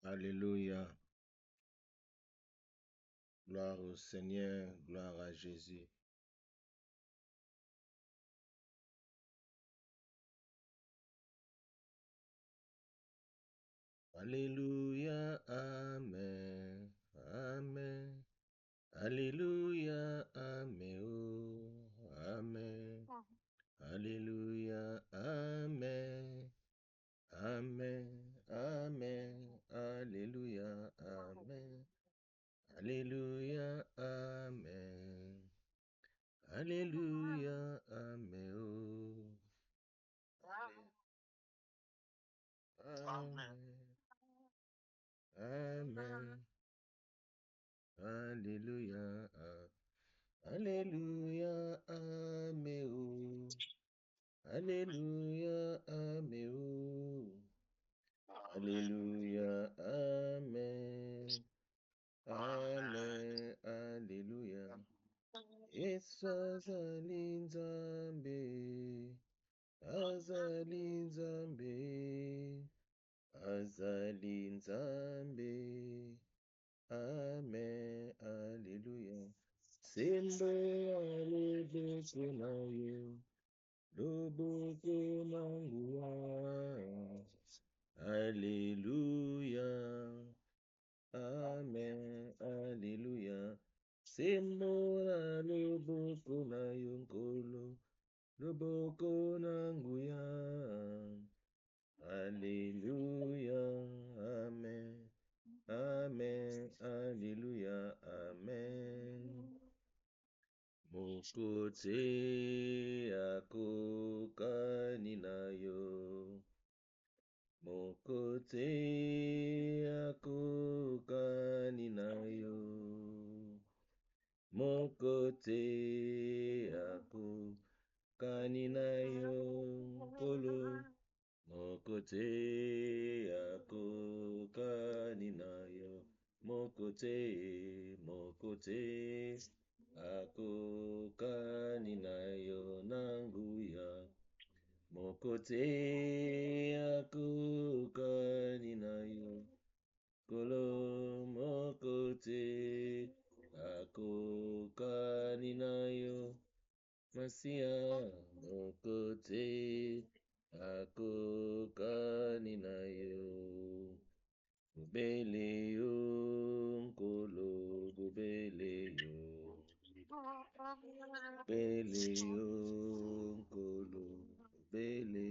Alléluia. Gloire au Seigneur, gloire à Jésus. Alléluia, Amen, Amen. Alléluia, Amen, oh, Amen. Alléluia, Amen, Amen, Amen. Alléluia, Amen. Alléluia, Amen. Alléluia, Amen, oh. Amen. Amen. Alléluia. Alléluia. Amen. Oh. Alléluia. Amen. Oh. Alléluia. Amen. Amen. Alléluia. Yesu azali nzambe. Azali nzambe. Azali nzambe. Amen, Alléluia. Sembe aleboko na yo, loboko na nguya. Alléluia. Amen, Alléluia. Sembe aleboko na yo, nkolo, loboko na nguya. Alléluia. Amen. Amen, Alléluia, Amen. Mokote akokani na yo. Mokote akokani na yo. Mokote akokani na yo. Kolo. Mokote akokani na yo. Mokote akokani na yo nanguya. Mokote akokani na yo. Kolo mokote akokani na yo. Masia mokote akokani na yo. Bubele yo, nkolo, bubele yo. Bubele yo, nkolo, bubele.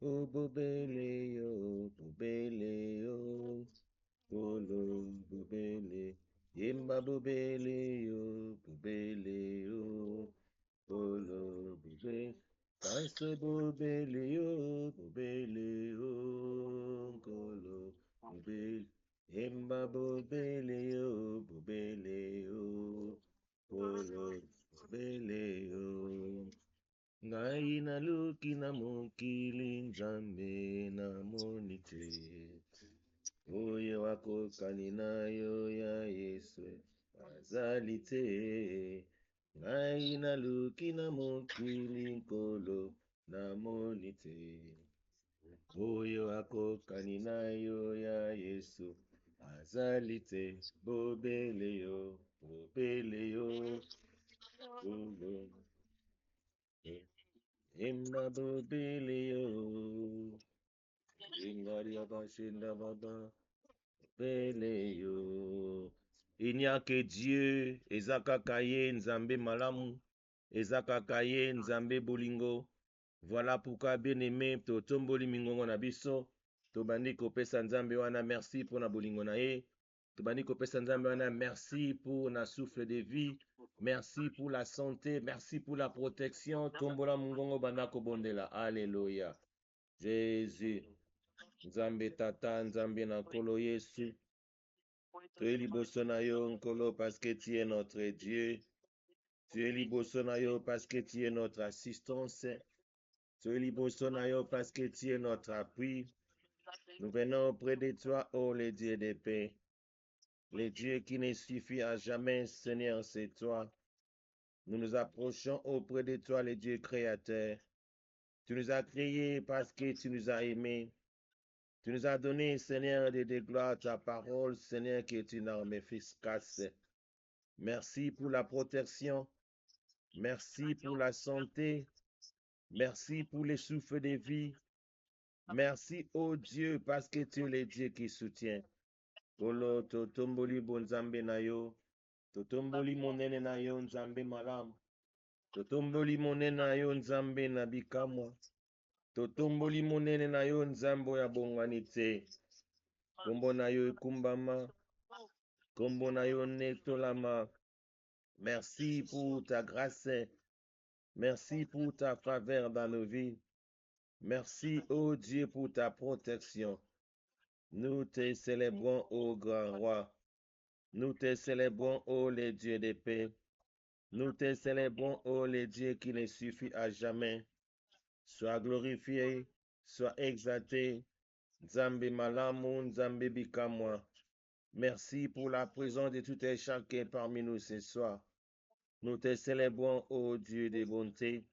Oh, bubele yo, bubele yo. Nkolo, bubele. Yemba bubele yo, bubele yo. Nkolo, bubele. Kanse bubele yo, bubele yo. Nkolo, bubele. Yemba bubele yo, bubele yo. Nkolo, bubele yo. Ngai naluki na mokili nzambe na monite. Oyo akokani na yo ya Yesu azali te. Ngai naluki na mokili nkolo na monite. Oyo akokani na yo ya Yesu azali te. Bobele yo, bobele yo. Emma bobele yo. Ingari abashinda baba. Bobele yo. Il n'y a que Dieu, ezakaka ye nzambe malamu, ezakaka ye nzambe bolingo. Voilà pourquoi bien-aimé, totomboli mingongo na biso, tobandi kopesa nzambe wana merci pour na bolingo na ye, tobandi kopesa nzambe wana merci pour na souffle de vie, merci pour la santé, merci pour la protection, tombola mungongo banda kobondela, alléluia. Jésus, nzambe tata, nzambe na kolo Yesu, tu es liboso na yo nkolo parce que tu es notre Dieu. Tu es liboso na yo parce que tu es notre assistance. Tu es liboso na yo parce que tu es notre appui. Nous venons auprès de toi, oh le Dieu de paix. Le Dieu qui ne suffit à jamais, Seigneur, c'est toi. Nous nous approchons auprès de toi, le Dieu créateur. Tu nous as créés parce que tu nous as aimés. Tu nous as donné, Seigneur, de gloire ta parole, Seigneur, qui est une arme efficace. Merci pour la protection. Merci pour la santé. Merci pour les souffles de vie. Merci, oh Dieu, parce que tu es le Dieu qui soutient. Kolo totomboli bonzambe na yo. Totomboli monene na yo nzambe malamu. Totomboli monene na yo nzambe na bikamwa. Totomboli monene na yo nzambe ya bongwani te. Kombo na yo ekumbama. Kombo na yo netolama. Merci pour ta grâce. Merci pour ta faveur dans nos vies. Merci, ô Dieu, pour ta protection. Nous te célébrons, ô grand roi. Nous te célébrons, ô les dieux de paix. Nous te célébrons, ô les dieux qui ne suffit à jamais. Sois glorifié, sois exalté. Nzambe malamu, Nzambe bikamwa. Merci pour la présence de tout et chacun parmi nous ce soir. Nous te célébrons, ô Dieu de bonté.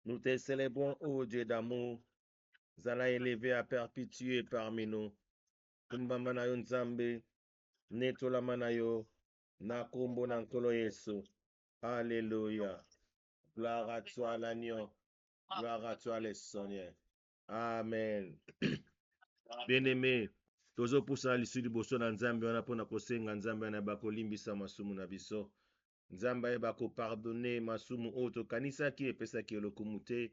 Nous te célébrons, ô Dieu d'amour. Zala élevé à perpétuer parmi nous. Kumbamba na yo Nzambe, netolama na yo, na kombo na nkolo Yesu. Alléluia. Gloire à toi l'agneau. Gloire à toi le Seigneur. Amen. Bien-aimé, tozopusa lisu liboso na Nzambe wana mpona kosenga Nzambe wana bakolimbisa masumu na biso. Nzambe ayeba kopardonne masumu oyo tokanisaki epesaki lokumu te.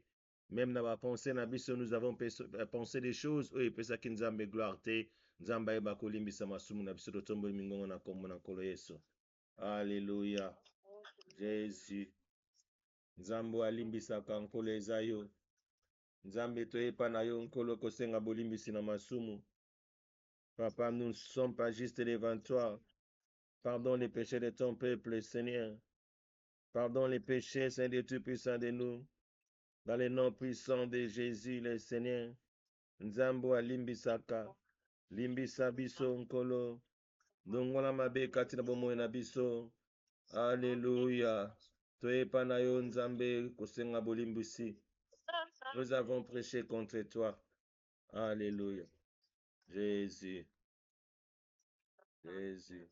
Même na bapense na biso nous avons pensé des choses oyo epesaki Nzambe gloire te. Nzambe ayeba kolimbisa masumu na biso totomboli mingongo na kombo na nkolo Yesu. Alléluia. Jésus. Nzambe alimbisaka nkolo eza yo. Nzambe toyepa na yo nkolo kosenga bolimbisi na masumu. Papa, nous ne sommes pas juste devant toi. Pardonne les péchés de ton peuple, Seigneur. Pardonne les péchés, Seigneur Tout-Puissant de nous. Dans le nom puissant de Jésus, le Seigneur. Nzambo alimbisaka. Limbisa biso nkolo. Nongola mabe kati na bomoi na biso. Alléluia. Toyepa na yo Nzambe kosenga bolimbisi. Nous avons prêché contre toi. Alléluia. Jésus. Jésus.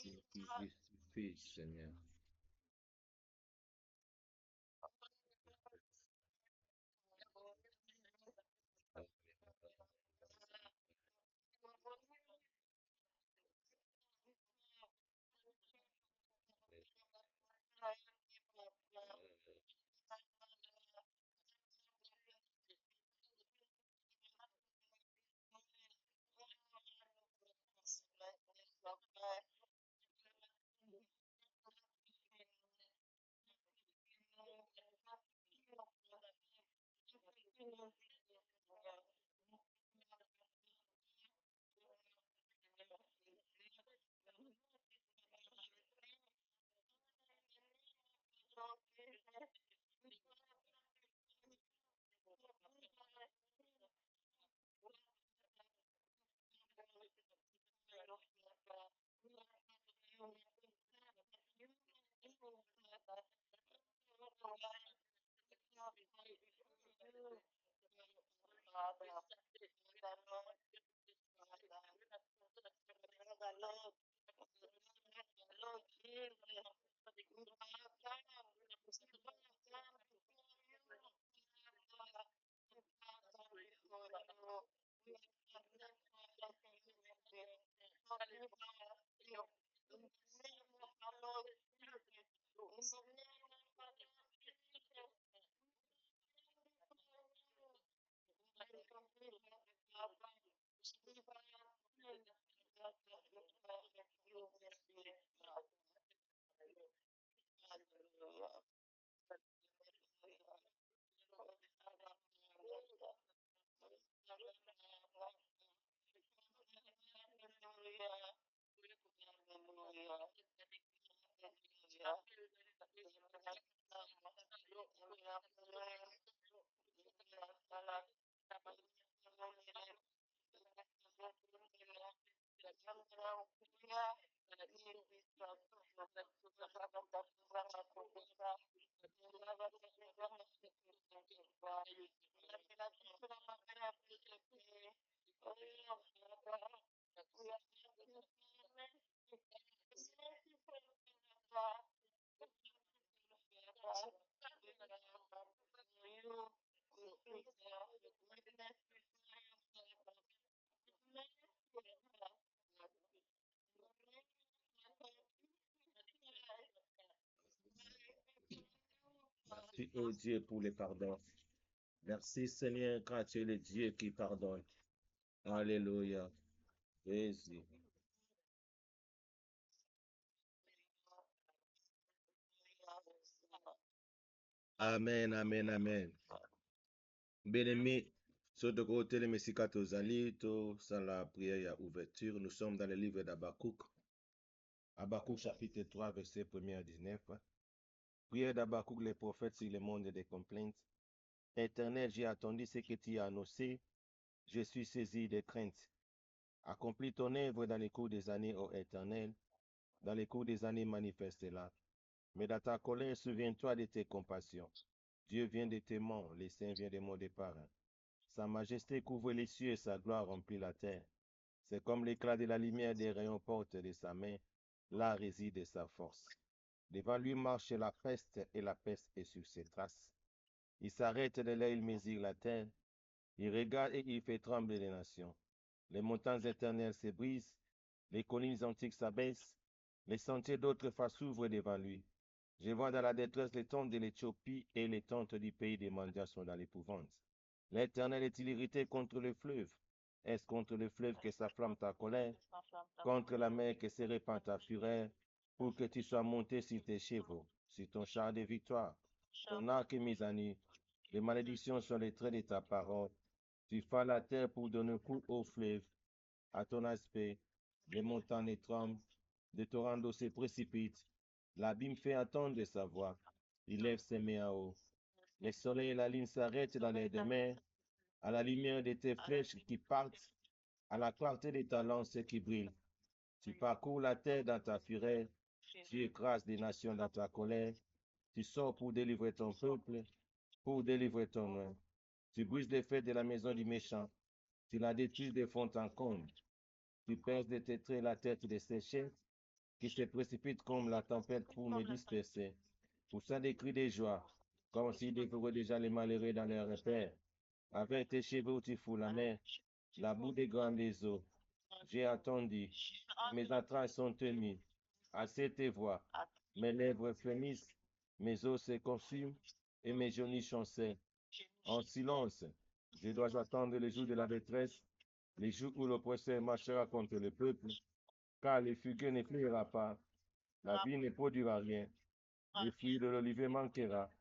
Justifie, Seigneur. Merci, oh Dieu, pour les pardons. Merci, Seigneur, car tu es le Dieu qui pardonne. Alléluia. Jésus. Amen, amen, amen. Bien-aimés, sur de côté, les messieurs tozali, sans la prière et ouverture, nous sommes dans le livre d'Habakkuk. Habakkuk chapitre 3, verset 1 à 19. Prière d'Habakkuk, les prophètes sur le monde des complaintes. Éternel, j'ai attendu ce que tu as annoncé. Je suis saisi de crainte. Accomplis ton œuvre dans les cours des années, ô Éternel. Dans les cours des années, manifeste-la. Mais dans ta colère, souviens-toi de tes compassions. Dieu vient de tes monts, les saints viennent de mon départ. Sa majesté couvre les cieux et sa gloire remplit la terre. C'est comme l'éclat de la lumière des rayons porte de sa main. Là réside sa force. Devant lui marche la peste et la peste est sur ses traces. Il s'arrête de là, il mesure la terre. Il regarde et il fait trembler les nations. Les montagnes éternelles se brisent, les collines antiques s'abaissent, les sentiers d'autrefois s'ouvrent devant lui. Je vois dans la détresse les tentes de l'Éthiopie et les tentes du pays des mendiants sont dans l'épouvante. L'Éternel est-il irrité contre le fleuve? Est-ce contre le fleuve que s'afflamme ta colère? Contre la mer que se répand ta fureur, pour que tu sois monté sur tes chevaux, sur ton char de victoire, ton arc est mis à nu. Les malédictions sont les traits de ta parole. Tu fais la terre pour donner coup au fleuve. À ton aspect, les montagnes tremblent, des torrents d'eau se précipitent. L'abîme fait entendre sa voix. Il lève ses mains en haut. Le soleil et la lune s'arrêtent dans les deux mers. À la lumière de tes flèches qui partent, à la clarté de ta lance qui brille. Tu parcours la terre dans ta fureur. Tu écrases des nations dans ta colère. Tu sors pour délivrer ton peuple, pour délivrer ton nom. Tu brises les fêtes de la maison du méchant. Tu la détruis de fond en comble. Tu perces de tes traits la tête des séchets, qui se précipitent comme la tempête pour me disperser. Poussant des cris de joie, comme s'ils découvraient déjà les malheureux dans leur repère. Avec tes cheveux, tu fous la mer, la boue des grandes eaux. J'ai attendu, mes entrailles sont tenues. À cette voix, mes lèvres frémissent, mes os se consument et mes genoux chancellent. En silence, je dois attendre le jour de la détresse, les jours où l'oppresseur marchera contre le peuple, car le figuier ne fleurira pas, la vie ne produira rien, le fruit de l'olivier manquera,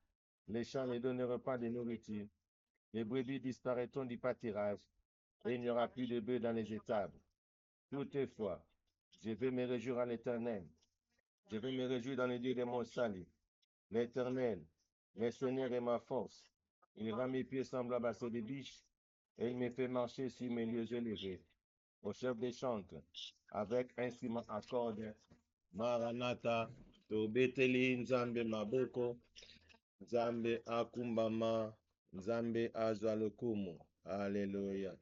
les champs ne donneront pas de nourriture, les brebis disparaîtront du pâturage, et il n'y aura plus de bœufs dans les étables. Toutefois, je vais me réjouir à l'Éternel, je vais me réjouir dans le Dieu de mon salut. L'Éternel, le Seigneur est ma force. Il rend mes pieds semblables à ceux des biches, et il me fait marcher sur mes lieux élevés. Au chef des chantres, avec instrument à cordes. Maranatha, Tobeteli Nzambe Maboko, Nzambe Akumbama, Nzambe Azwalukumu. Alléluia.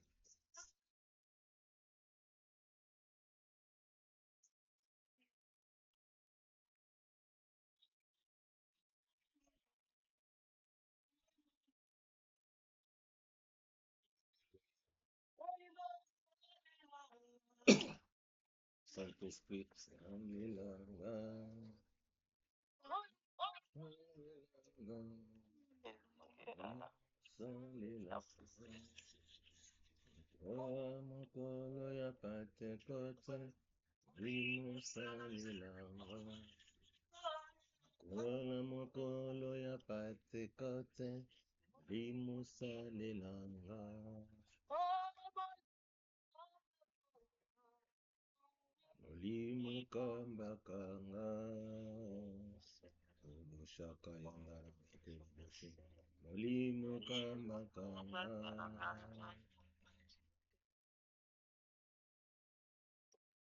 Saint-Esprit, Mokolo ya Pentecote, limusalilanga. Kola mokolo ya Pentecote, limusalilanga. Molimo kambakanga. Obushaka yangara kubushi. Molimo kambakanga.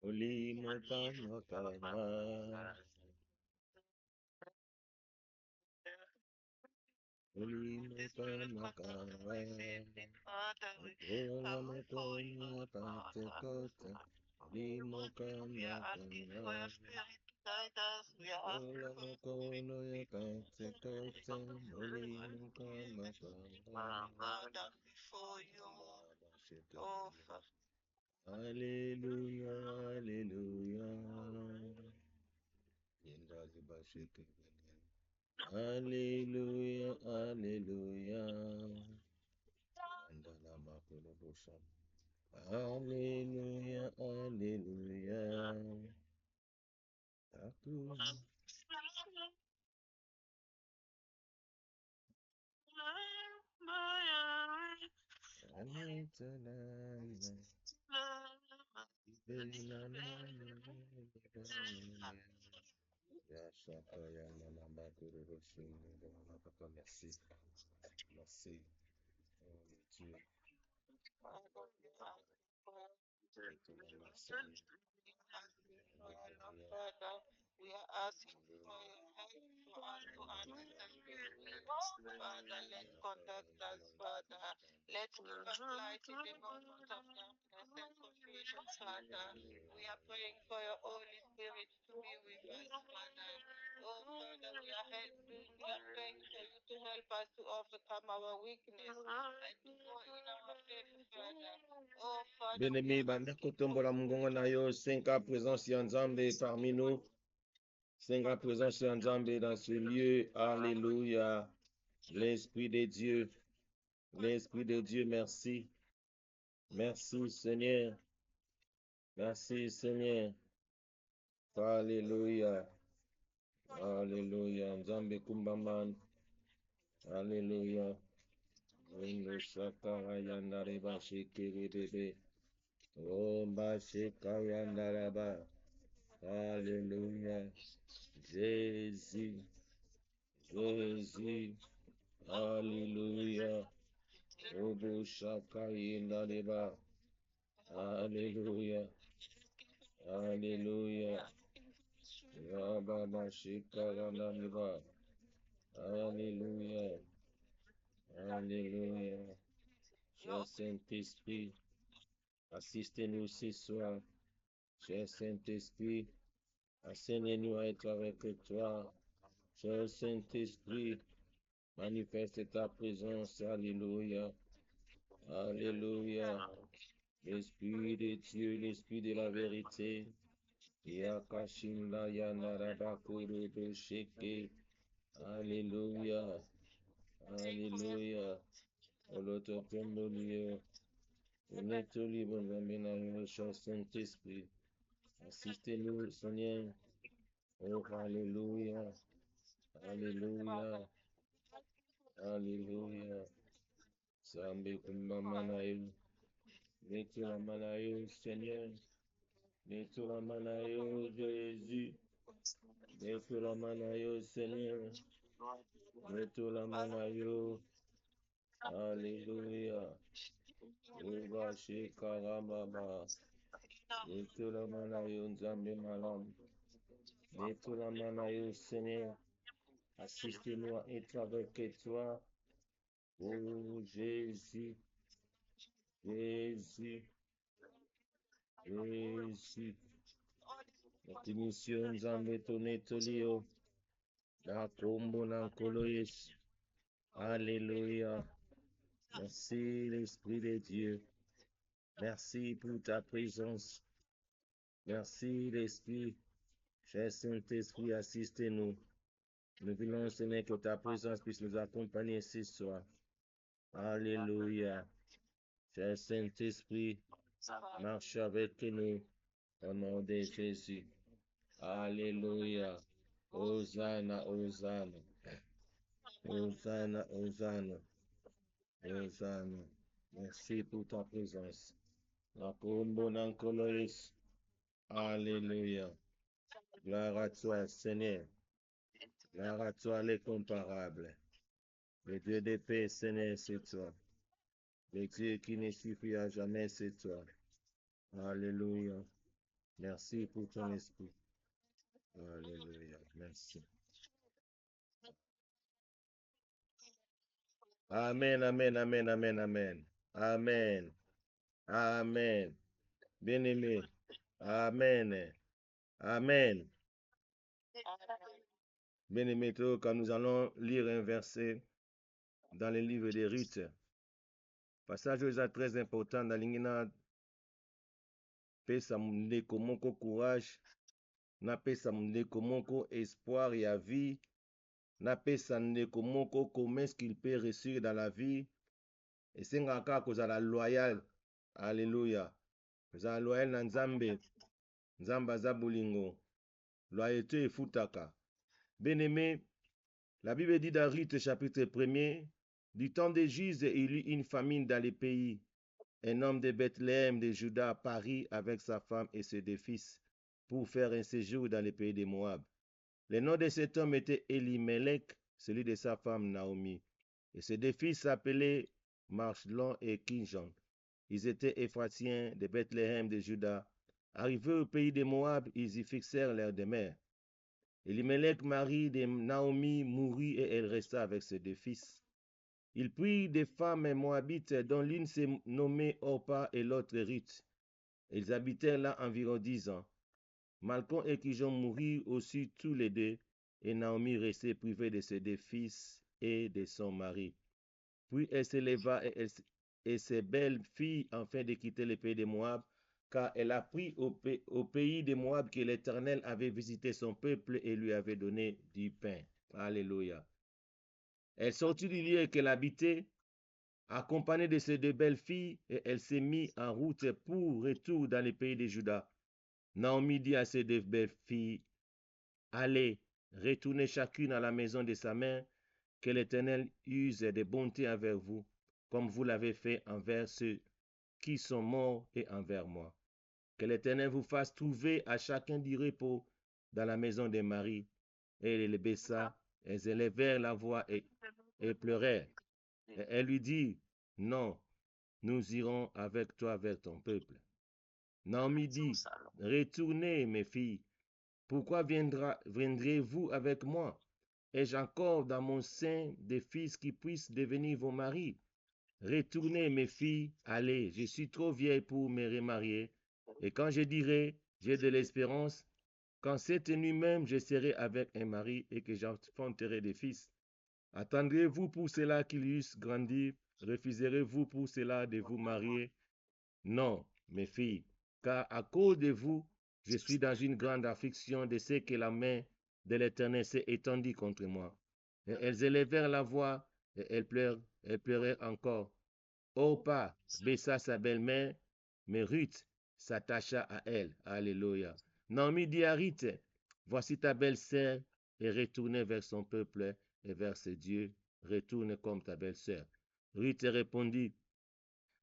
Molimo kambakanga. Molimo kambakanga. Kola mokolo ya Pentecote, limo kambakanga. Kola mokolo ya Pentecote, molimo kambakanga. Alléluia, alléluia. Alléluia, alléluia. Alléluia, alléluia. Merci. Merci. We are asking for your help for us to understand your will. Father, let conduct us, Father. Let give us light in the moment of darkness and confusion, Father. We are praying for your Holy Spirit to be with us, Father. Oh, Father, we are praying for you to help us to overcome our weakness and to grow in our faith, Father. Oh, Father, Bien-aimé, banda kotombola mungongo na yo, Senga présence ya Nzambe parmi nous. Senga présence ya Nzambe dans ce lieu. Alléluia. L'Esprit de Dieu. L'Esprit de Dieu, merci. Merci Seigneur. Merci Seigneur. Alléluia. Alléluia. Nzambe kumbaman. Alléluia. Ringo shakara yandare ba shikiri bebe. Omba shikara yandare ba. Alléluia. Jésus. Jésus. Alléluia. Obo shaka yandare ba. Alléluia. Alléluia. Yababa shikara yandare ba. Alléluia. Alléluia. Cher Saint-Esprit, assistez-nous ce soir. Cher Saint-Esprit, enseignez-nous à être avec toi. Cher Saint-Esprit, manifeste ta présence. Alléluia. Alléluia. L'Esprit de Dieu, l'Esprit de la vérité. Yakashinda Yanarabakuru Sheke. Alléluia. Alléluia. Olototombolio. Onetoli Bonzamena, cher Saint-Esprit. Assistez-nous, Seigneur. Oh, Alléluia. Alléluia. Alléluia. Sambe Kumbamanayu. Netula Manayu, Seigneur. Netula Manayu, Jésus. Netula Manayu, Seigneur. Netula Manayu. Alléluia. Uba Shekarababa. Netula Manayu, Nzambe Malam. Netula Manayu, Seigneur. Assistez-nous à être avec toi. Oh Jésus. Jésus. Jésus. Notre mission, Nzambe Tonetolio. La combo Nankoloyes. Alléluia. Merci l'Esprit de Dieu. Merci pour ta présence. Merci l'Esprit. Cher Saint-Esprit, assistez-nous. Nous voulons, Seigneur, que ta présence puisse nous accompagner ce soir. Alléluia. Cher Saint-Esprit, marche avec nous au nom de Jésus. Alléluia. Hosanna, Hosanna. Hosanna, Hosanna. Hosanna. Merci pour ta présence. La combo Nankolois. Alléluia. Gloire à toi, Seigneur. Gloire à toi, l'incomparable. Le Dieu de paix, Seigneur, c'est toi. Le Dieu qui ne suffit à jamais, c'est toi. Alléluia. Merci pour ton esprit. Alléluia. Merci. Amen, amen, amen, amen, amen. Amen. Amen. Bien-aimé. Amen. Amen. Bien-aimé, quand nous allons lire un verset dans le livre des Ruth, passage très important dans l'ingéna pesa ndeko moko courage, napesa ndeko moko espoir ya vie, napesa ndeko moko comment est-ce qu'il peut réussir dans la vie, esengaka kaka kozala loyal. Alléluia. Kozala loyal na Nzambe. Nzambe aza bolingo. Loyauté efutaka. Bien-aimé, la Bible dit dans Ruth chapitre 1er, du temps de Juse, il y eut une famine dans les pays. Un homme de Bethléem de Juda parut avec sa femme et ses deux fils pour faire un séjour dans les pays de Moab. Le nom de cet homme était Elimelech, celui de sa femme Naomi. Et ses deux fils s'appelaient Marchlon et Kinjon. Ils étaient Éphratiens de Bethléem de Juda. Arrivés au pays de Moab, ils y fixèrent leur demeure. Elimelech, mari de Naomi, mourut et elle resta avec ses deux fils. Il prit des femmes moabites dont l'une s'est nommée Orpa et l'autre Ruth. Ils habitèrent là environ 10 ans. Malchon et Kijon moururent aussi tous les deux, et Naomi restait privée de ses deux fils et de son mari. Puis elle s'éleva et ses belles filles afin de quitter le pays de Moab, car elle apprit au pays de Moab que l'Éternel avait visité son peuple et lui avait donné du pain. Alléluia. Elle sortit du lieu qu'elle habitait, accompagnée de ses deux belles filles, et elle s'est mise en route pour retour dans le pays de Juda. Naomi dit à ses deux belles filles, allez, retournez chacune à la maison de sa mère, que l'Éternel use de bonté envers vous, comme vous l'avez fait envers ceux qui sont morts et envers moi. Que l'Éternel vous fasse trouver à chacun du repos dans la maison de Marie. Et elle les baissa, elles élevèrent la voix et pleurèrent. Et elle lui dit, non, nous irons avec toi vers ton peuple. Naomi dit, retournez mes filles, pourquoi viendrez-vous avec moi? Ai-je encore dans mon sein des fils qui puissent devenir vos maris? Retournez, mes filles, allez, je suis trop vieille pour me remarier. Et quand je dirai, j'ai de l'espérance, quand cette nuit même je serai avec un mari et que j'enfanterai des fils, attendrez-vous pour cela qu'ils eussent grandi? Refuserez-vous pour cela de vous marier? Non, mes filles, car à cause de vous, je suis dans une grande affliction de ce que la main de l'Éternel s'est étendue contre moi. Et elles élevèrent la voix et elles pleurèrent encore. Orpa baissa sa belle-mère, mais Ruth s'attacha à elle. Alléluia. Naomi dit à Ruth, voici ta belle-sœur, et retournez vers son peuple et vers ses dieux. Retourne comme ta belle-sœur. Ruth répondit,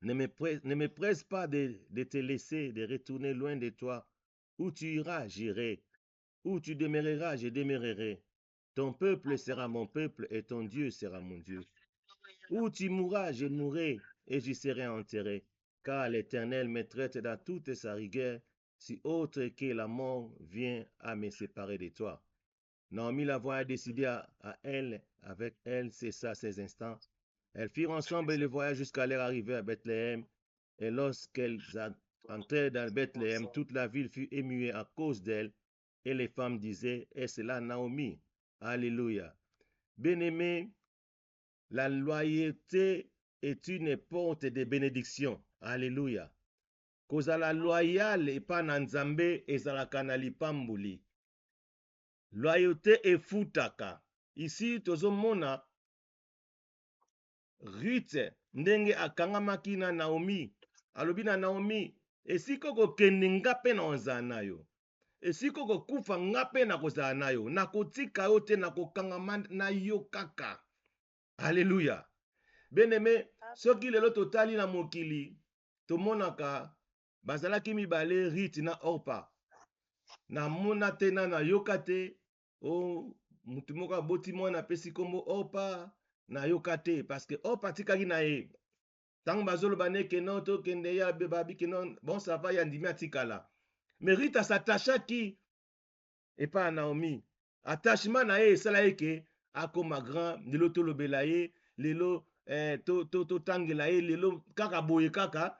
ne me presse pas de te laisser, de retourner loin de toi. Où tu iras, j'irai. Où tu demeureras, je demeurerai. Ton peuple sera mon peuple et ton Dieu sera mon Dieu. Où tu mourras, je mourrai et j'y serai enterré. Car l'Éternel me traite dans toute sa rigueur, si autre que la mort vient à me séparer de toi. Naomi la voix a décidé à elle, avec elle, cessa ces instants. Elles firent ensemble le voyage jusqu'à leur arrivée à Bethléem. Et lorsqu'elles entrèrent dans Bethléem, toute la ville fut émuée à cause d'elles. Et les femmes disaient, est-ce là Naomi? Alléluia. Bien-aimés, la loyauté est une porte de bénédiction. Alléluia. Kozala loyal epa na Nzambe ezalaka na lipamboli. Loyauté efutaka. Ici tozomona Ruth ndenge akangamaki na Naomi. Alobi na Naomi, esika kokende nga mpe na ozala na yo. Esika kokufa nga mpe na kozala na yo. Nakotika yo te, nakokangama na yo kaka. Alléluia. Bien-aimé, soki lelo totali na mokili, tomonaka bazalaki mibale Ruth na Orpa. Namona te na yoka te, o mutu moko aboti mwana apesi kombo Orpa na yoka te, parce que Orpa tikaki na ye. Tango bazoloba neke non tokende ya babi ke non, bon ça va ya ndimi atikala. Mais Ruth s'attachaki epa na Naomi. Attachement na ye esala ye ke akoma grand, lelo tolobela ye, lelo totangela ye, lelo kaka boye kaka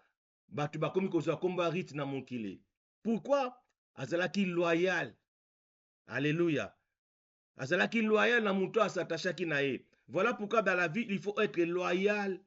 bato bakomi kozwa kombo ya Ruth na mokili. Pourquoi? Azalaki loyal. Alléluia. Azalaki loyal na muto asatachaki na ye. Voilà pourquoi dans la vie il faut être loyal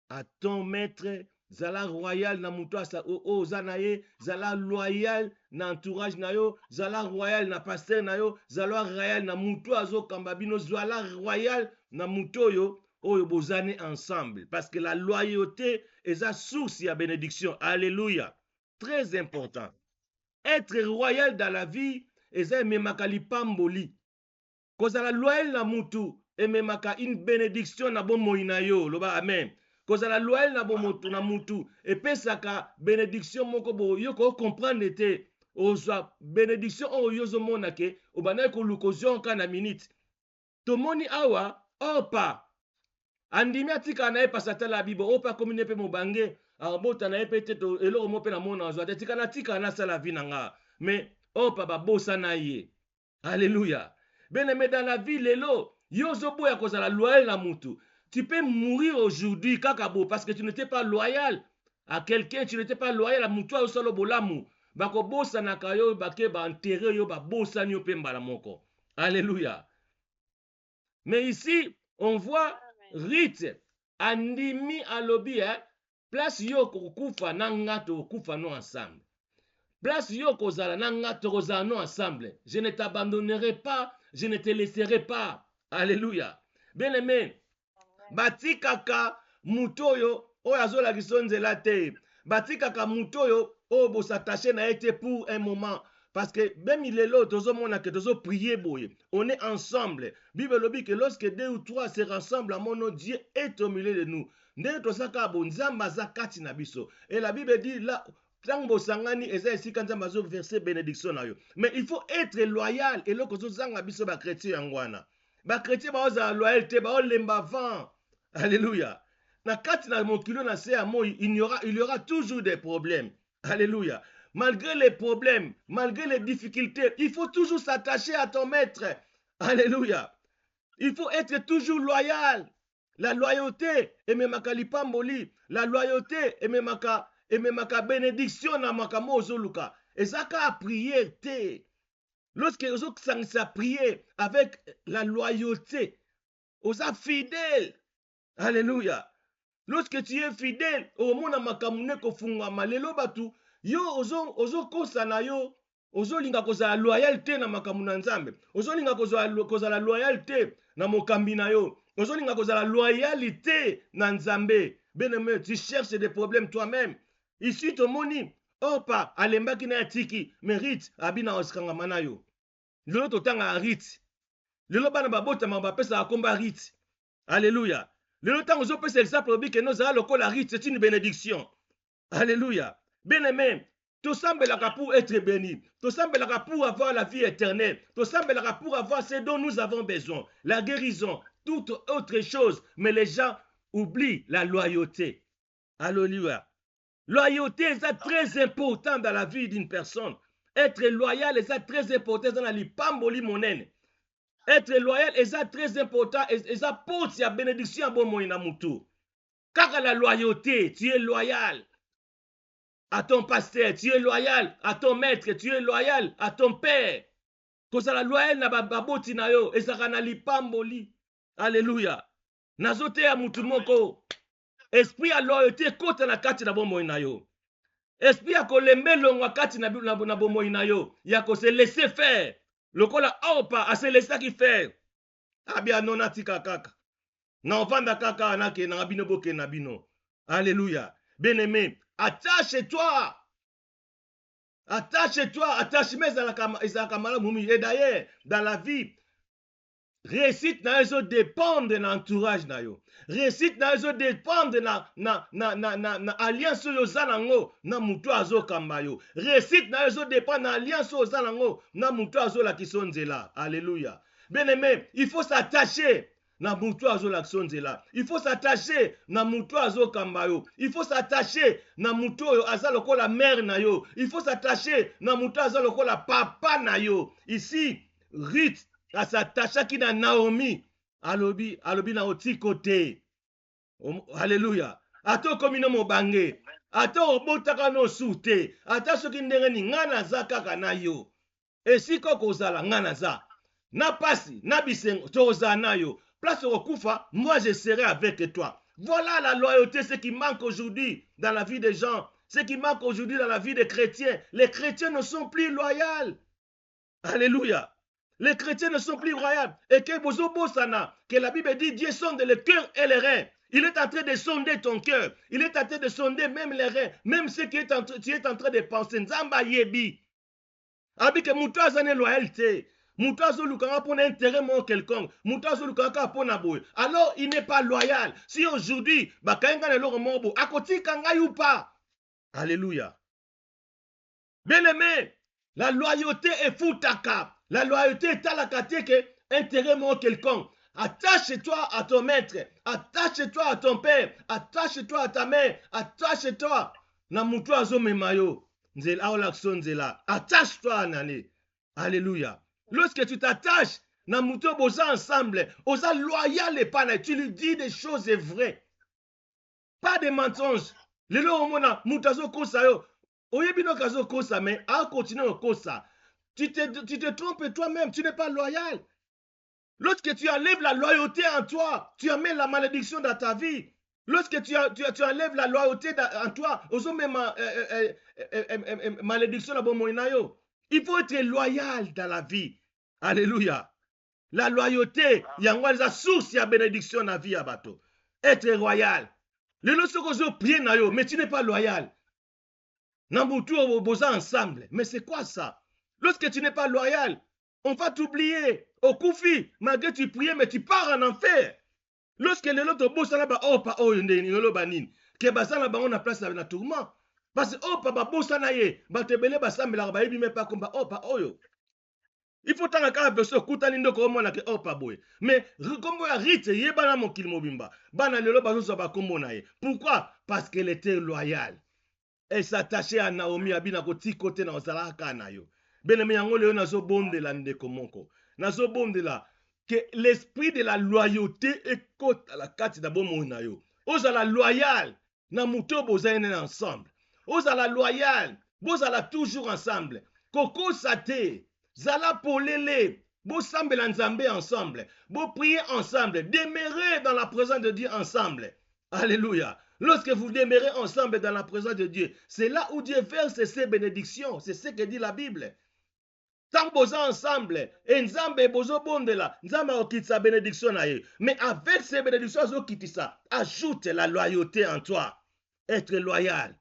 à ton maître. Zala royal na muto asa oza na ye, zala loyal na entourage na yo, zala royal na pasteur na yo, zala royal na muto azo kambabino, zala royal na muto yo oyo bozane ensemble, parce que la loyauté est la source de bénédiction. Alléluia. Très important. Être royal dans la vie est memaka lipamboli. Kozala loyal na mutu et memaka une bénédiction na bomoi na yo. Loba amen. Kozala loyal na bomoto na mutu et pesaka bénédiction moko bo yo ko comprendre te. Ozwa bénédiction o yozo monake obana ko lukozon kana minute. Tomoni awa Orpa andimi atika na ye pasata la bibo Orpa komine pe mobange abota na ye pe te to eloko mo pe na mona ozwa te tika na tika na sala vie na nga. Mais Orpa babosa na ye. Alléluia. Bien-aimé, dans la vie lelo yozo boya kozala loyal na mutu. Tu peux mourir aujourd'hui kakabo parce que tu n'étais pas loyal à quelqu'un, tu n'étais pas loyal à mutu au solo bolamu. Bako bosa na kayo bake ba enterrer yo ba bosa nyo pe mbala moko. Alléluia. Mais ici, on voit Ruth andimi alobi place yo kokufa na ngato kokufa no ensemble. Place yo kozala na ngato kozala no ensemble. Je ne t'abandonnerai pas, je ne te laisserai pas. Alléluia. Bien-aimé, batikaka mutoyo oyo azolakisa nzela te. Batikaka mutoyo oyo bosatache na ete pour un moment. Parce que même lelo tozomona ke tozo prier boye. On est ensemble. Bible lobi que lorsque deux ou trois se rassemblent à mon nom, Dieu est au milieu de nous. Ndenge tosaka bo nzamba za kati na biso. Et la Bible dit là tango bosangani eza esika nzamba azo verser bénédiction na yo. Mais il faut être loyal et loko zanga biso ba chrétien yangwana. Ba chrétien ba oza loyauté ba olemba vent. Alléluia. Na kati na mokilo na se ya moi il y aura toujours des problèmes. Alléluia. Malgré les problèmes, malgré les difficultés, il faut toujours s'attacher à ton maître. Alléluia. Il faut être toujours loyal. La loyauté ememaka lipamboli. La loyauté ememaka bénédiction na makambo ozoluka. Ezaka a prier te. Lorsque ozosangisa prier avec la loyauté, oza fidèle. Alléluia. Lorsque tu es fidèle, omona makamune kofungama lelo batu, yo ozokosa na yo, ozolinga kozala loyauté na makambo na Nzambe. Ozolinga kozala loyauté na mokambi na yo. Ozolinga kozala loyauté na Nzambe. Bien-aimé, tu cherches des problèmes toi-même. Ici tomoni, opa alembaki na tiki, mérite abina oskangama na yo. Lelo totanga rite. Lelo bana babotama bapesa akomba rite. Alléluia. Le temps où on ça pour dire que nous allons la rite, c'est une bénédiction. Alléluia. Bien-aimé, tout semble pour être béni. Tout semble pour avoir la vie éternelle. Tout semble pour avoir ce dont nous avons besoin. La guérison, toute autre chose. Mais les gens oublient la loyauté. Alléluia. Loyauté est très important dans la vie d'une personne. Être loyal est très important dans la vie. Pamboli monene. Être loyal est très important et ça porte la bénédiction à bon moyen mutu. Car la loyauté, tu es loyal à ton pasteur, tu es loyal à ton maître, tu es loyal à ton père. Quand ça la loyal na baboti na yo, et ça kana lipamboli. Alléluia. Nazote ya mutu moko. Esprit à loyauté kote na kati na bon moyen na yo. Esprit à kolembe longwa kati na bon moyen na yo. Ya ko se laisser faire. Lokola opa a se laisser qui faire. Abia nona tika kaka. Na ovanda kaka anake na bino boke na bino. Alléluia. Bien-aimé, attache-toi. Attache-toi. Attache-moi ezalaka malamu mumi. Et d'ailleurs, dans la vie, réussite na yo dépend de l'entourage na yo. Réussite na yo dépend de na alliance yo zanango na mutu azo kamba yo. Réussite na yo dépend na alliance yo zanango na mutu azo la kisonzela. Alléluia. Bien-aimé, il faut s'attacher na mutu azo la kisonzela. Il faut s'attacher na mutu azo kamba yo. Il faut s'attacher na mutu azo lokola mère na yo. Il faut s'attacher na mutu azo lokola papa na yo. Ici, Ruth s'attachaki na Naomi. Alobi na oti kote. Alléluia. Ato komino mobange. Ato obotaka no sute. Ata soki ndenge ni ngana za kaka na yo. Esiko kozala ngana za. Na pasi, na bisengo, toza na yo. Place au kufa, moi je serai avec toi. Voilà la loyauté, ce qui manque aujourd'hui dans la vie des gens. Ce qui manque aujourd'hui dans la vie des chrétiens. Les chrétiens ne sont plus loyaux. Alléluia. Les chrétiens ne sont plus royaux. Et que Bozo Bosana, que la Bible dit, Dieu sonde le cœur et les reins. Il est en train de sonder ton cœur. Il est en train de sonder même les reins. Même ce que tu es en train de penser. Nzamba yebi. Abike mutazane loyauté. Mutazo lukanga pour un intérêt mon quelconque. Mutazo lukanga pour naboy. Alors il n'est pas loyal. Si aujourd'hui, bakaenga ne loro mobo, akoti kanga ou pas. Alléluia. Bien-aimé, la loyauté est foutaka. La loyauté est à la catégorie intérêt mon quelconque. Attache-toi à ton maître. Attache-toi à ton père. Attache-toi à ta mère. Attache-toi. Na mutu azomemayo. Nzela olakso nzela. Attache-toi à nani. Alléluia. Lorsque tu t'attaches, na mutu boza ensemble, osa loyal et pas, tu lui dis des choses vraies. Pas de mensonges. Lelo omona mutazo kosa yo. Oyebino kazo kosa mais a continuer kosa. Tu te trompes toi-même, tu n'es pas loyal. Lorsque tu enlèves la loyauté en toi, tu amènes la malédiction dans ta vie. Lorsque tu enlèves la loyauté en toi, malédiction dans bon moyen. Il faut être loyal dans la vie. Alléluia. La loyauté, il y a une source de bénédiction dans la vie à bateau. Être royal. Les lorsque vous priez, mais tu n'es pas loyal. Nambutu boza ensemble. Mais c'est quoi ça? Lorsque tu n'es pas loyal, on va t'oublier. Au Koufi, malgré tu pries, mais tu pars en enfer. Lorsque les autres bossa là-bas, oh, pas oh, yolo banin. Que basa là-bas, on a place dans le tourment. Parce que oh, papa bossa na ye, batebele basa mela ba yebi me pas comme oh, pas oh yo. Il faut tant qu'à beso kutani ndoko omona ke oh, pas boy. Mais comme ya rite yeba na mokili mobimba. Bana lelo bazo so ba kombo na ye. Pourquoi? Parce qu'elle était loyale. Elle s'attachait à Naomi abina ko ti côté na ozalaka na yo. Bien-aimé yango leo nazo bondela ndeko moko. Nazo bondela que l'esprit de la loyauté écoute à la carte d'abord monayo. Ozala loyal, na muto bozaine ensemble. Ozala loyal, bozala toujours ensemble. Koko sate, zala polele, bo sambela nzambe ensemble. Bo priez ensemble, demeurez dans la présence de Dieu ensemble. Alléluia. Lorsque vous demeurez ensemble dans la présence de Dieu, c'est là où Dieu verse ses bénédictions. C'est ce que dit la Bible. Tant boza ensemble, et nzambe bozo bondela, nzambe okitisa bénédiction na ye. Mais avec ces bénédictions okitisa, ajoute la loyauté en toi. Être loyal.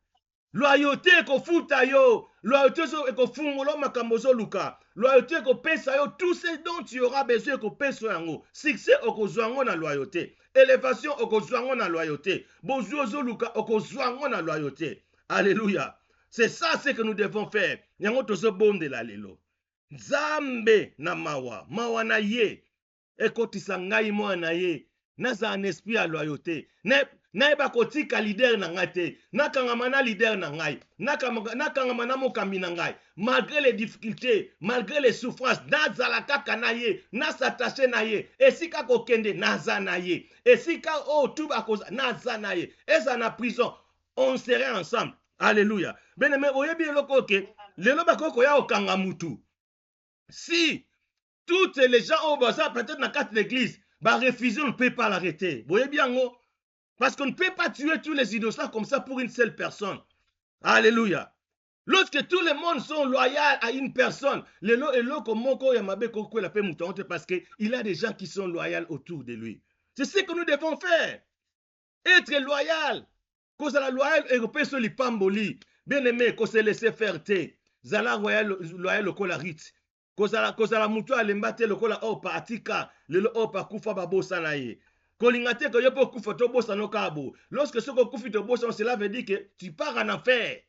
Loyauté ekofuta yo, loyauté ekofungola makambo zoluka, loyauté ekopesa yo tout ce dont tu auras besoin ekopesa yango. Succès okozwa yango na loyauté, élévation okozwa yango na loyauté, bozwi ozoluka okozwa yango na loyauté. Alléluia. C'est ça ce que nous devons faire. Yango tozobondela lelo. Nzambe na mawa, mawa na ye, ekotisa ngai mwa na ye, naza un esprit ya loyauté. Nayeba kotika leader na ngai te, nakangama na leader na ngai, nakangama na mokambi na ngai, malgré les difficultés, malgré les souffrances, nazala kaka na ye, nasatache na ye, esika kokende naza na ye, esika tout bakoza naza na ye, eza na prison, on serait ensemble. Alléluia. Bien-aimé, oyebi eloko ke, lelo bakoko ya okanga mutu. Si toutes les gens au bazar, peut-être dans 4 l'église, bah refuser, on ne peut pas l'arrêter. Vous voyez bien, non? Parce qu'on ne peut pas tuer tous les innocents comme ça pour une seule personne. Alléluia. Lorsque tout le monde sont loyaux à une personne, parce qu'il a des gens qui sont loyaux autour de lui. C'est ce que nous devons faire. Être loyal. Cause la loyal européen sur les pamboli. Bien aimé, qu'on se laisse faire te. Zala loyal au colarit. Kozala mutu alembate lokola opa atika lelo opa kufa babosa na ye. Kolingate ko yopo kufa to bosa no kabo. Lorsque ce ko kufi to bosa, cela veut dire que tu pars en enfer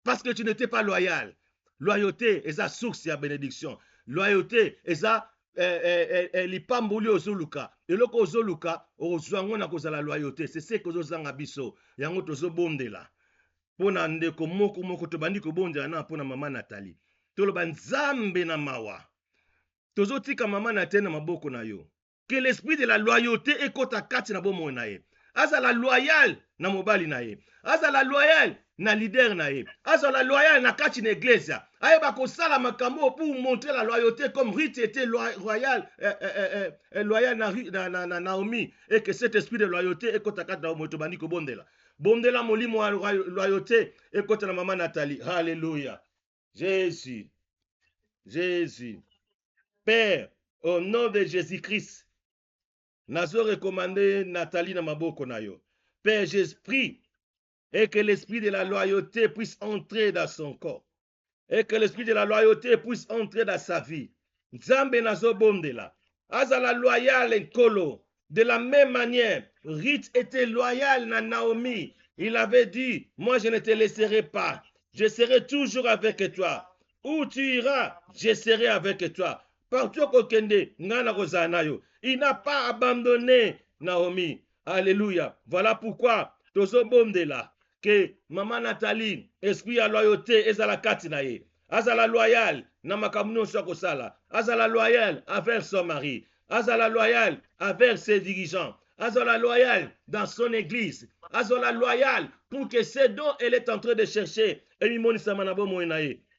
parce que tu n'étais pas loyal. Loyauté est sa source ya bénédiction. Loyauté est sa lipambuli ozoluka. Eloko ozoluka ozwango na kozala loyauté. C'est ce que ozanga biso. Yango tozo bondela. Pona ndeko moko to bandi ko bondela na pona mama Nathalie. Toloba nzambe na mawa. Tozotika mama na tena maboko na yo. Que l'esprit de la loyauté ekota kati na bomo na ye. Azala loyal na mobali na ye. Azala loyal na leader na ye. Azala loyal na kati na église. Ayeba kosala makambo pour montrer la loyauté comme Ruth était loyal na Naomi, et que cet esprit de loyauté ekota kati na bomo to bandi ko bondela. Bondela molimo wa loyauté ekota na mama Nathalie. Alléluia. Jésus, Jésus, Père, au nom de Jésus-Christ, nazo recommandé Nathalie na maboko na yo. Père, j'esprit, et que l'esprit de la loyauté puisse entrer dans son corps, et que l'esprit de la loyauté puisse entrer dans sa vie. Nzambe nazo bondela, azala loyal nkolo. De la même manière, Ruth était loyal na Naomi. Il avait dit, moi je ne te laisserai pas. Je serai toujours avec toi. Où tu iras, je serai avec toi. Partout kokende, ngana kozana yo. Il n'a pas abandonné Naomi. Alléluia. Voilà pourquoi tozo bondela que maman Nathalie, esprit à loyauté ezala kati na ye. Azala loyal na makamno sokosala. Azala loyal envers son mari. Azala loyal envers ses dirigeants. Azala loyal dans son église. Azala loyal pour que ce dont elle est en train de chercher.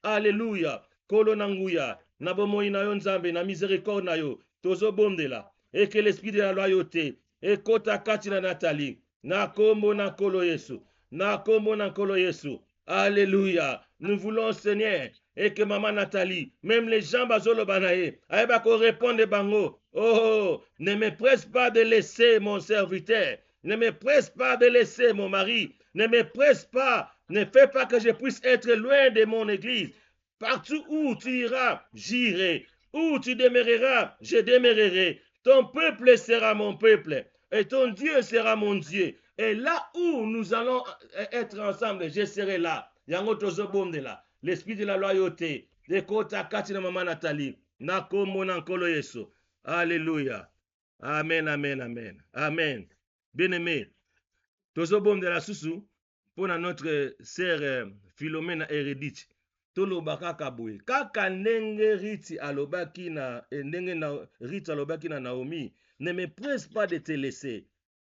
Alléluia. Kolo nanguya. Nabomo inayo nzambe na miséricorde na yo. Tozo bondela. Et que l'esprit de la loyauté. Et kota kati na Nathalie. Na kombo na kolo Yesu. Na kombo na kolo Yesu. Alléluia. Nous voulons, Seigneur, et que maman Nathalie, même les gens bazolo banaye, aïba ko répondre bango. Oh, ne me presse pas de laisser mon serviteur. Ne me presse pas de laisser mon mari. Ne me presse pas. Ne fais pas que je puisse être loin de mon église. Partout où tu iras, j'irai. Où tu demeureras, je demeurerai. Ton peuple sera mon peuple. Et ton Dieu sera mon Dieu. Et là où nous allons être ensemble, je serai là. Yango tozo bondela. L'esprit de la loyauté. De kota kati na mama Nathalie. Na kombo na nkolo Yesu. Alléluia. Amen, amen, amen. Amen. Bien-aimé, tozo bondela susu pour notre sœur Philomène Hérédite. toloba kaka boye kaka ndenge Riti alobaki na ndenge na Riti alobaki na Naomi, ne me presse pas de te laisser,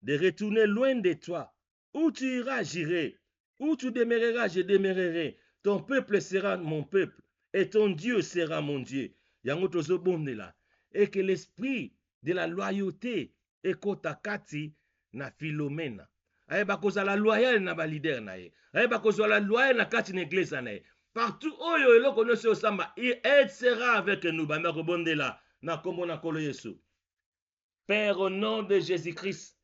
de retourner loin de toi. Où tu iras, j'irai. Où tu demeureras, je demeurerai. Ton peuple sera mon peuple et ton Dieu sera mon Dieu. Yango tozobondela et que l'esprit de la loyauté ekota kati na Philomena. Ayeba kozala loyal na ba leader na ye. Ayeba kozala loyal na kati na église na ye. Partout oyo eloko nyonso osamba, aide sera avec nous. Banda kobondela na kombo na kolo Yesu. Père, au nom de Jésus-Christ,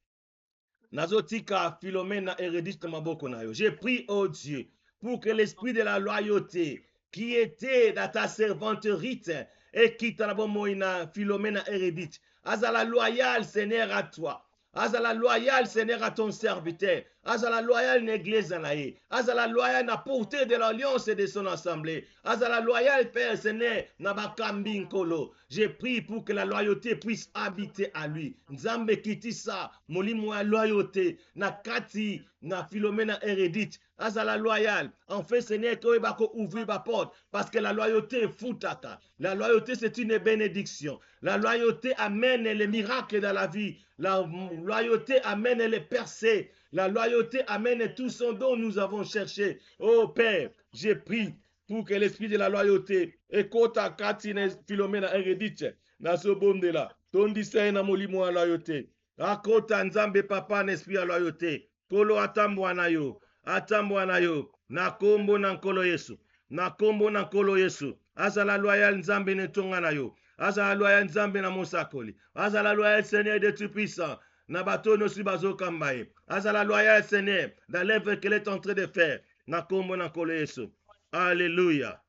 nazotika Philomena Eredith maboko na yo. Je prie, oh Dieu, pour que l'esprit de la loyauté qui était dans ta servante Rite et qui t'a moïna Philomena Eredith, azala loyal Seigneur à toi. Azala loyal Seigneur à ton serviteur. Azala loyal l'église naïe. Azala loyal na portée de l'alliance et de son assemblée. Azala loyal Père Seigneur na bakambi nkolo. Je prie pour que la loyauté puisse habiter à lui. Nzambe kitisa molimo ya loyauté na kati na Philomena Eredith. Azala loyal. En fait Seigneur que bako ouvrir ba porte parce que la loyauté foutaka. La loyauté c'est une bénédiction. La loyauté amène les miracles dans la vie. La loyauté amène les percées. La loyauté amène tout ce dont nous avons cherché. Oh Père, j'ai prie pour que l'esprit de la loyauté ekota katine Philomena Eredith na sobondela. Tondisa na molimo ya loyauté. Akota nzambe papa na esprit ya loyauté. Kolo atambwa na yo. Atambwa na yo. Na kombo na nkolo Yesu. Na kombo na nkolo Yesu. Azala loyal nzambe netonga na yo. Azala loyal nzambe na mosakoli. Azala loyal Seigneur de Tout-Puissant. Na bato nosi bazokamba ye. Azala loyal Seigneur dans l'œuvre qu'elle est en train de faire. Na kombo na nkolo Yesu. Alléluia.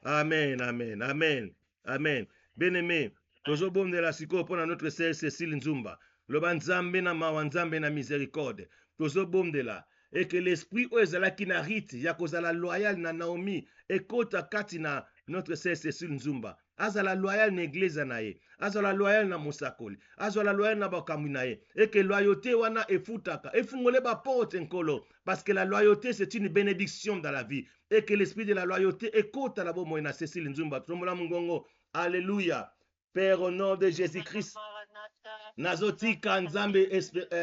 Amen, amen, amen, amen. Bien-aimé, tozobondela sikoyo mpona notre sœur Cécile Nzumba. Loba nzambe na mawa nzambe na miséricorde. Tozobondela et que l'esprit oyo ezalaki na Rite ya kozala loyal na Naomi ekota kati na notre sœur Cécile Nzumba. Azala loyal na église na ye. Azala loyal na mosakoli. Azala loyal na bakamwi na ye. Et que loyauté wana efutaka. Efungole ba porte nkolo. Parce que la loyauté c'est une bénédiction dans la vie. Et que l'esprit de la loyauté ekota la bomo na Cécile Nzumba. Tombola mungongo. Alléluia. Père, au nom de Jésus-Christ, nazotika nzambe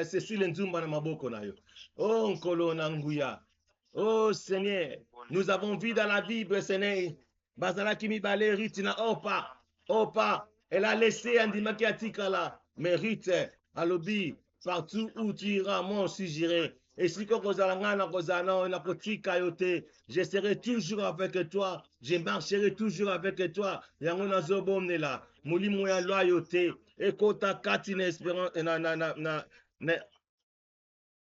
Cécile Nzumba na maboko na yo. Oh nkolo na nguya. Oh Seigneur, nous avons vu dans la Bible, Seigneur, bazalaki mibale Rite na Opa, elle a laissé andimaki atikala, mais Rite alobi, partout où tu iras, moi aussi j'irai. Et si je serai toujours avec toi, je marcherai toujours avec toi. Yango nazobomnela, molimo ya loyauté, ekota kati na espérance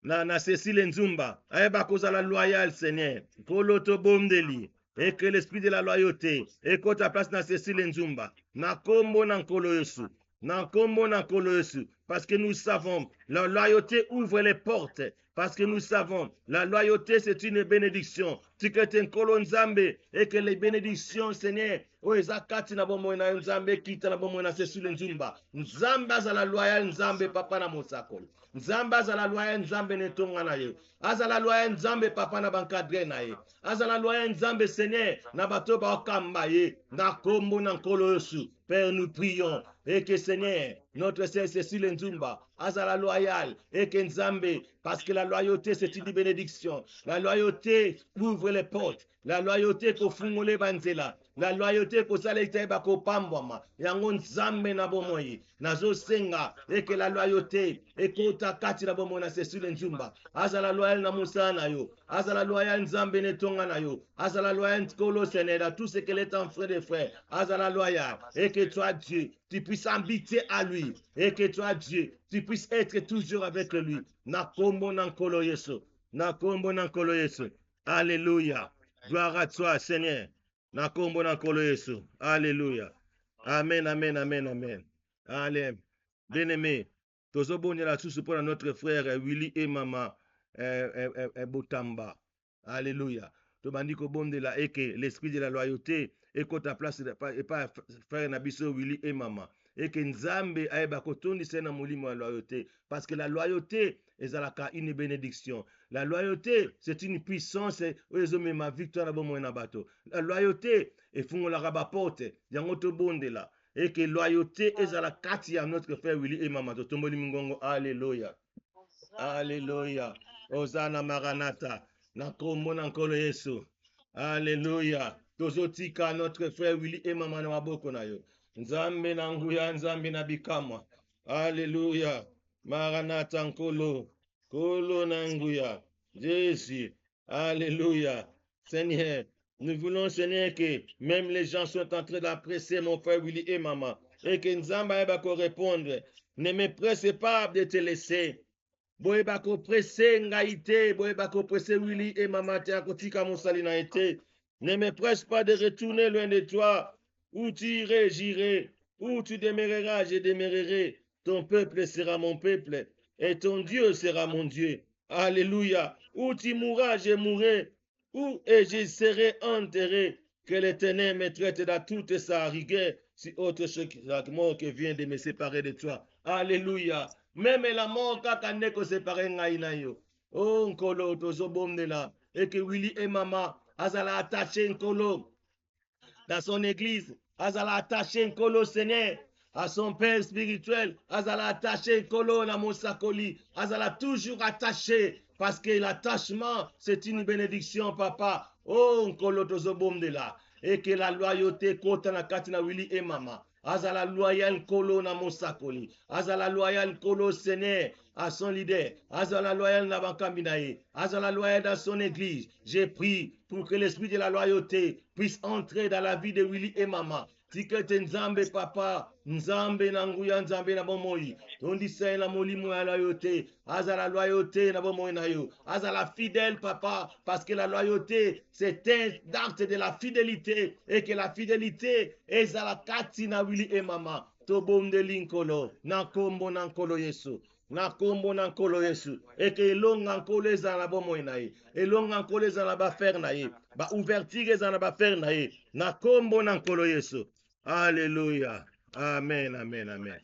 na Cécile Nzumba. Ayeba kozala loyal Seigneur. Kolo to bondeli. Et que l'esprit de la loyauté ekota place na Cécile Nzumba. Na kombo na nkolo Yesu. Na kombo na nkolo Yesu. Parce que nous savons, la loyauté ouvre les portes. Parce que nous savons, la loyauté c'est une bénédiction. Tikete nkolo nzambe. Et que les bénédictions, Seigneur, oezakati na bomo na nzambe kita na bomo na Cécile Nzumba. Nzambe azala loyal nzambe papa na mosakoli. Nzambe azala loyal nzambe netonga na ye. Azala loyal nzambe papa na bankadre na ye. Azala loyal nzambe Seigneur na bato bakamba ye. Na kombo na nkolo Yesu. Père, nous prions et que Seigneur, notre Seigneur Cécile Nzumba, azala loyal et que Nzambe, parce que la loyauté c'est une bénédiction. La loyauté ouvre les portes. La loyauté kofungole banzela. La loyauté kosala iteba kopambwama. Yango Nzambe na bomoyi. Nazo senga et que la loyauté ekota kati na bomo na Cécile Nzumba. Azala loyal na Moussa na yo. Azala loyal Nzambe netonga na yo. Azala loyal Nkolo Seneda, tout ce qu'elle est en frère de frère. Azala loyal et que toi Dieu, tu puisses habiter à lui. Et que toi Dieu, tu puisses être toujours avec lui. Na kombo na nkolo Yesu. Na kombo na nkolo Yesu. Alléluia. Gloire à toi Seigneur. Na kombo na nkolo Yesu. Alléluia. Amen, amen, amen, amen. Amen. Bien-aimé, tozobonela susu pour notre frère Willy et Mama Botamba. Alléluia. Tobandi kobondela et que l'esprit de la loyauté ekota place et pas frère Nabiso Willy et Mama. et que nzambe ayeba kotondisa na molimo ya loyauté, parce que la loyauté ezalaka une bénédiction. La loyauté, c'est une puissance oyo ezomema victoire na bomoi na bato. La loyauté efungolaka baporte yango tobondela, et que loyauté ezala kati ya notre frère Willy et mama totomboli mingongo. Alléluia, alléluia, Hosanna Maranatha, na kombo na nkolo Yesu. Alléluia, tozotika notre frère Willy et mama na maboko na yo, nzambe na nguya, nzambe na bikamwa. Alléluia, Maranatha nkolo, kolo na nguya, Jésus. Alléluia, Seigneur, nous voulons, Seigneur, que même les gens sont en train d'apprécier mon frère Willy et maman, et que Nzamba eba ko répondre. Ne me presse pas de te laisser. Boyeba ko presse ngaïté, boyeba ko presse Willy et maman te akotika mosali na été. Ne me presse pas de retourner loin de toi. Où tu irais, j'irai. Où tu demeureras, je demeurerai. Ton peuple sera mon peuple, et ton Dieu sera mon Dieu. Alléluia. Où tu mourras, je mourrai. Où et je serai enterré. Que l'Éternel me traite dans toute sa rigueur, si autre chose que la mort qui vient de me séparer de toi. Alléluia. Même la mort kaka ndeko séparer ngai na yo. Oh nkolo tozobondela. Et que Willy et mama azala attaché nkolo dans son église. Azala attaché nkolo Seigneur à son père spirituel. Azala attaché nkolo na mosakoli. Azala toujours attaché. Parce que l'attachement, c'est une bénédiction, papa. Oh, nkolo tozobondela. Et que la loyauté kota na kati na Willy et mama. Azala loyal nkolo na mosakoli. Azala loyal nkolo Seigneur à son leader. Azala loyal na bakambi na ye. Azala loyal dans son église. J'ai prié pour que l'esprit de la loyauté puisse entrer dans la vie de Willy et mama. Tikete nzambe papa, nzambe na nguya, nzambe na bomoi. Tondisa na molimo ya loyauté. Azala loyauté na bomoi na yo. Azala fidèle papa, parce que la loyauté c'est un acte de la fidélité, et que la fidélité ezala kati na Willy et mama. Tobonde linkolo, na kombo na nkolo Yesu. Na kombo na nkolo Yesu, et que elonga nkolo ezala na bomoi na ye, elonga nkolo ezala na bafer na ye, ba ouverture ezala na bafer na ye, na kombo na nkolo Yesu. Alléluia. Amen, amen, amen.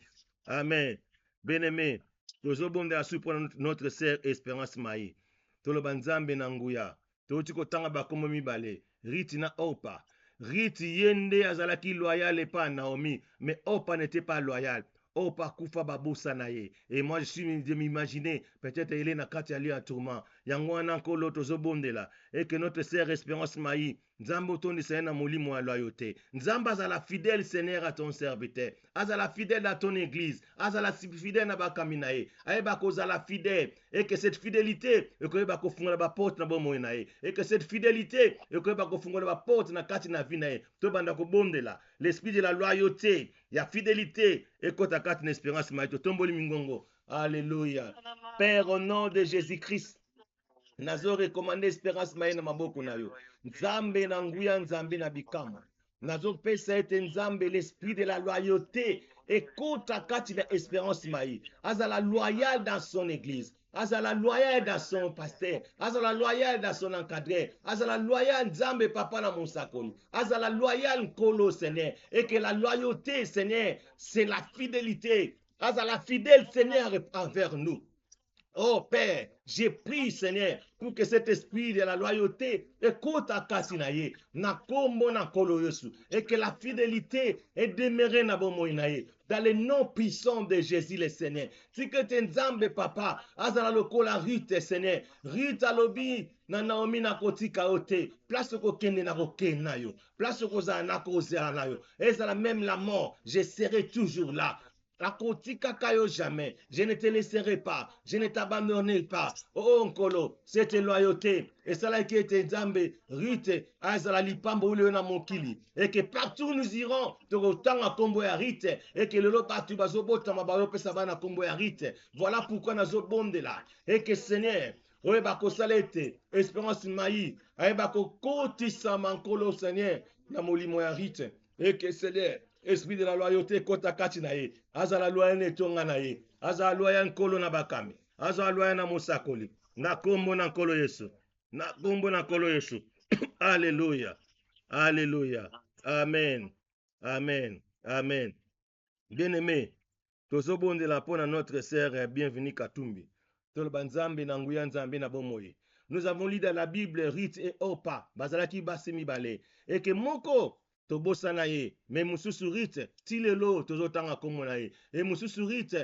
Amen. Bien-aimé, tozobonde asu pour notre sœur Espérance Maï. Toloba nzambe na nguya. Toti kotanga bakombo mibale. Riti na Opa. Riti yende azalaki loyal epa Naomi, mais Opa n'était pas loyal. Opa kufa babusa na ye. Et moi je suis de m'imaginer, peut-être il est na kati ali en tourment. Yango wana nkolo tozobondela. Et que notre sœur Espérance Maï, Nzambo tondisa ye na molimo ya loyauté. Nzambe azala fidèle Seigneur à ton serviteur. Azala fidèle à ton église. Azala fidèle na bakami na ye. Ayeba kozala fidèle. Et que cette fidélité ekoyeba kofungola ba porte na bomoi na ye. Et que cette fidélité ekoyeba kofungola ba porte na kati na vie na ye. Tobanda kobondela. L'esprit de la loyauté, ya fidélité ekota kati na Espérance Maï. Tomboli mingongo. Alléluia. Père, au nom de Jésus-Christ, nazo recommandé Espérance Maï na maboko na yo. Nzambe na nguya, nzambe na bikama. Nazo pesa ete nzambe l'esprit de la loyauté ekota kati na Espérance Maï. Azala loyal dans son église. Azala loyal dans son pasteur. Azala loyal dans son encadré. Azala loyal nzambe papa na monsakoli. Azala loyal nkolo Seigneur. Et que la loyauté Seigneur, c'est la fidélité. Azala fidèle Seigneur envers nous. Oh Père, j'ai prié Seigneur pour que cet esprit de la loyauté écoute à Kasinaye, na kombo na kolo Yesu, et que la fidélité est demeurée na bomoinaye. Dans le nom puissant de Jésus le Seigneur. Si que tu nzambe papa, azala lokola Ruth Seigneur, Ruth alobi na Naomi na kotika ote, place ko kende na kokende na yo, place ko za na kozela na yo. Ezala même la mort, je serai toujours là. Jamais. Je ne te laisserai pas. Je ne t'abandonnerai pas. Oh, Nkolo, cette loyauté. Et cela qui était Nzambe, Ruth, Azala Lipambo, Uleona Mokili. Et que partout nous irons, te autant à Kombo ya Ruth. Et que le lot partout, Bazobota, Mabayope, Sabana, Kombo ya Ruth. Voilà pourquoi nous avons bondé là. Et que Seigneur, Oebako Salete, Espérance Maï, Aebako Kotisa Mankolo, Seigneur, Namolimo ya Ruth. Et que Seigneur, esprit de la loyauté kota kati na ye. Azala loyal netonga na ye. Azala loyal nkolo na bakami. Azala loyal na mosakoli. Na kombo na nkolo Yesu. Na kombo na nkolo Yesu. Alléluia. Alléluia. Amen. Amen. Amen. Bien-aimé, tozobondela mpona notre sœur bienvenue Katumbi. Toloba nzambe na nguya nzambe na bomoi. Nous avons lu dans la Bible Ruth et Orpa, bazalaki basi mibale, et que moko tobosana ye, mais mususu Ruth tilelo tozotanga kombo na ye. Et mususu Ruth,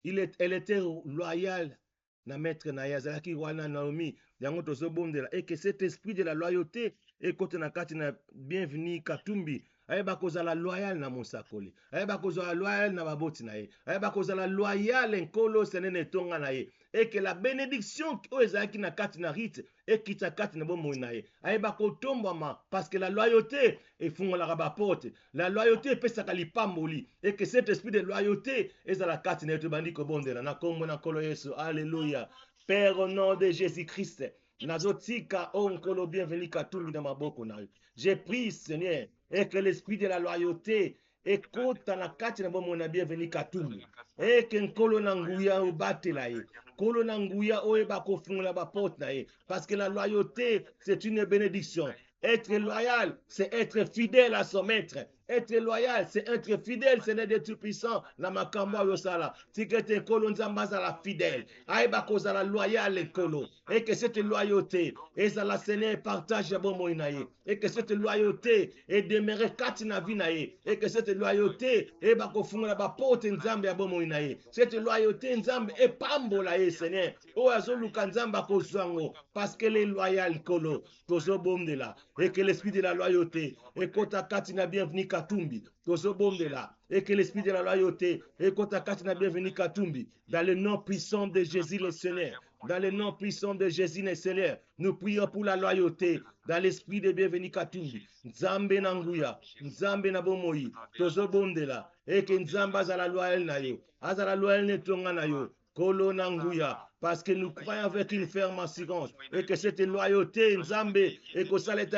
elle était loyale na maître na ye, azalaki wana Naomi, yango tozobondela, et que cet esprit de la loyauté ekota na kati na bienvenue Katumbi. Ayeba kozala loyal na mosakoli, ayeba kozala loyal na baboti na ye, ayeba kozala loyal nkolo senene etonga na ye, et que la bénédiction oyo ezalaki na kati na rite ekita kati na bomoi na ye, ayeba kotombwama parce que la loyauté efungolaka baporte, la loyauté epesaka lipamboli, et que cet esprit de loyauté ezala kati na ye. Tobandi kobondela na kombo na nkolo Yesu. Alléluia. Père, au nom de Jésus-Christ, nazotika o nkolo bienvenu Katumbi na maboko na yo. Je prie Seigneur, et que l'esprit de la loyauté ekota na kati na bomoi na bienvenu Katumbi, et que nkolo na nguya obatela ye, nkolo na nguya oyeba kofungola baporte na ye, parce que la loyauté c'est une bénédiction. Être loyal, c'est être fidèle à son maître. Être loyal, c'est être fidèle, Seigneur Dieu Tout-Puissant. La makambo yosala. Tikete kolo nzamba zala fidèle. Aïba kozala loyal kolo. Et que cette loyauté, et ça la Seigneur partage bon moinaye. Et que cette loyauté est demeurée katina vinaye. Et que cette loyauté est bakofunga ba porte nzambe ya bon moinaye. Cette loyauté nzambe est pambola Seigneur. O azoluka nzamba kozwango parce qu'elle est loyale kolo. Tozobondela. Et que l'esprit de la loyauté et kota katina bienvenue Katumbi. Tozobondela. Et que l'esprit de la loyauté et kota katina bienvenue Katumbi. Dans le nom puissant de Jésus le Seigneur. Dans le nom puissant de Jésus le Seigneur, nous prions pour la loyauté. Dans l'esprit de bienvenue Katumbi. Nzambe na nguya, nzambe na bomoi, tozobondela. Et que nzamba azala loyal na yo, azala loyal netonga na yo. Kolo na nguya, parce que nous croyons avec une ferme assurance et que cette loyauté, Nzambe, et que ça l'est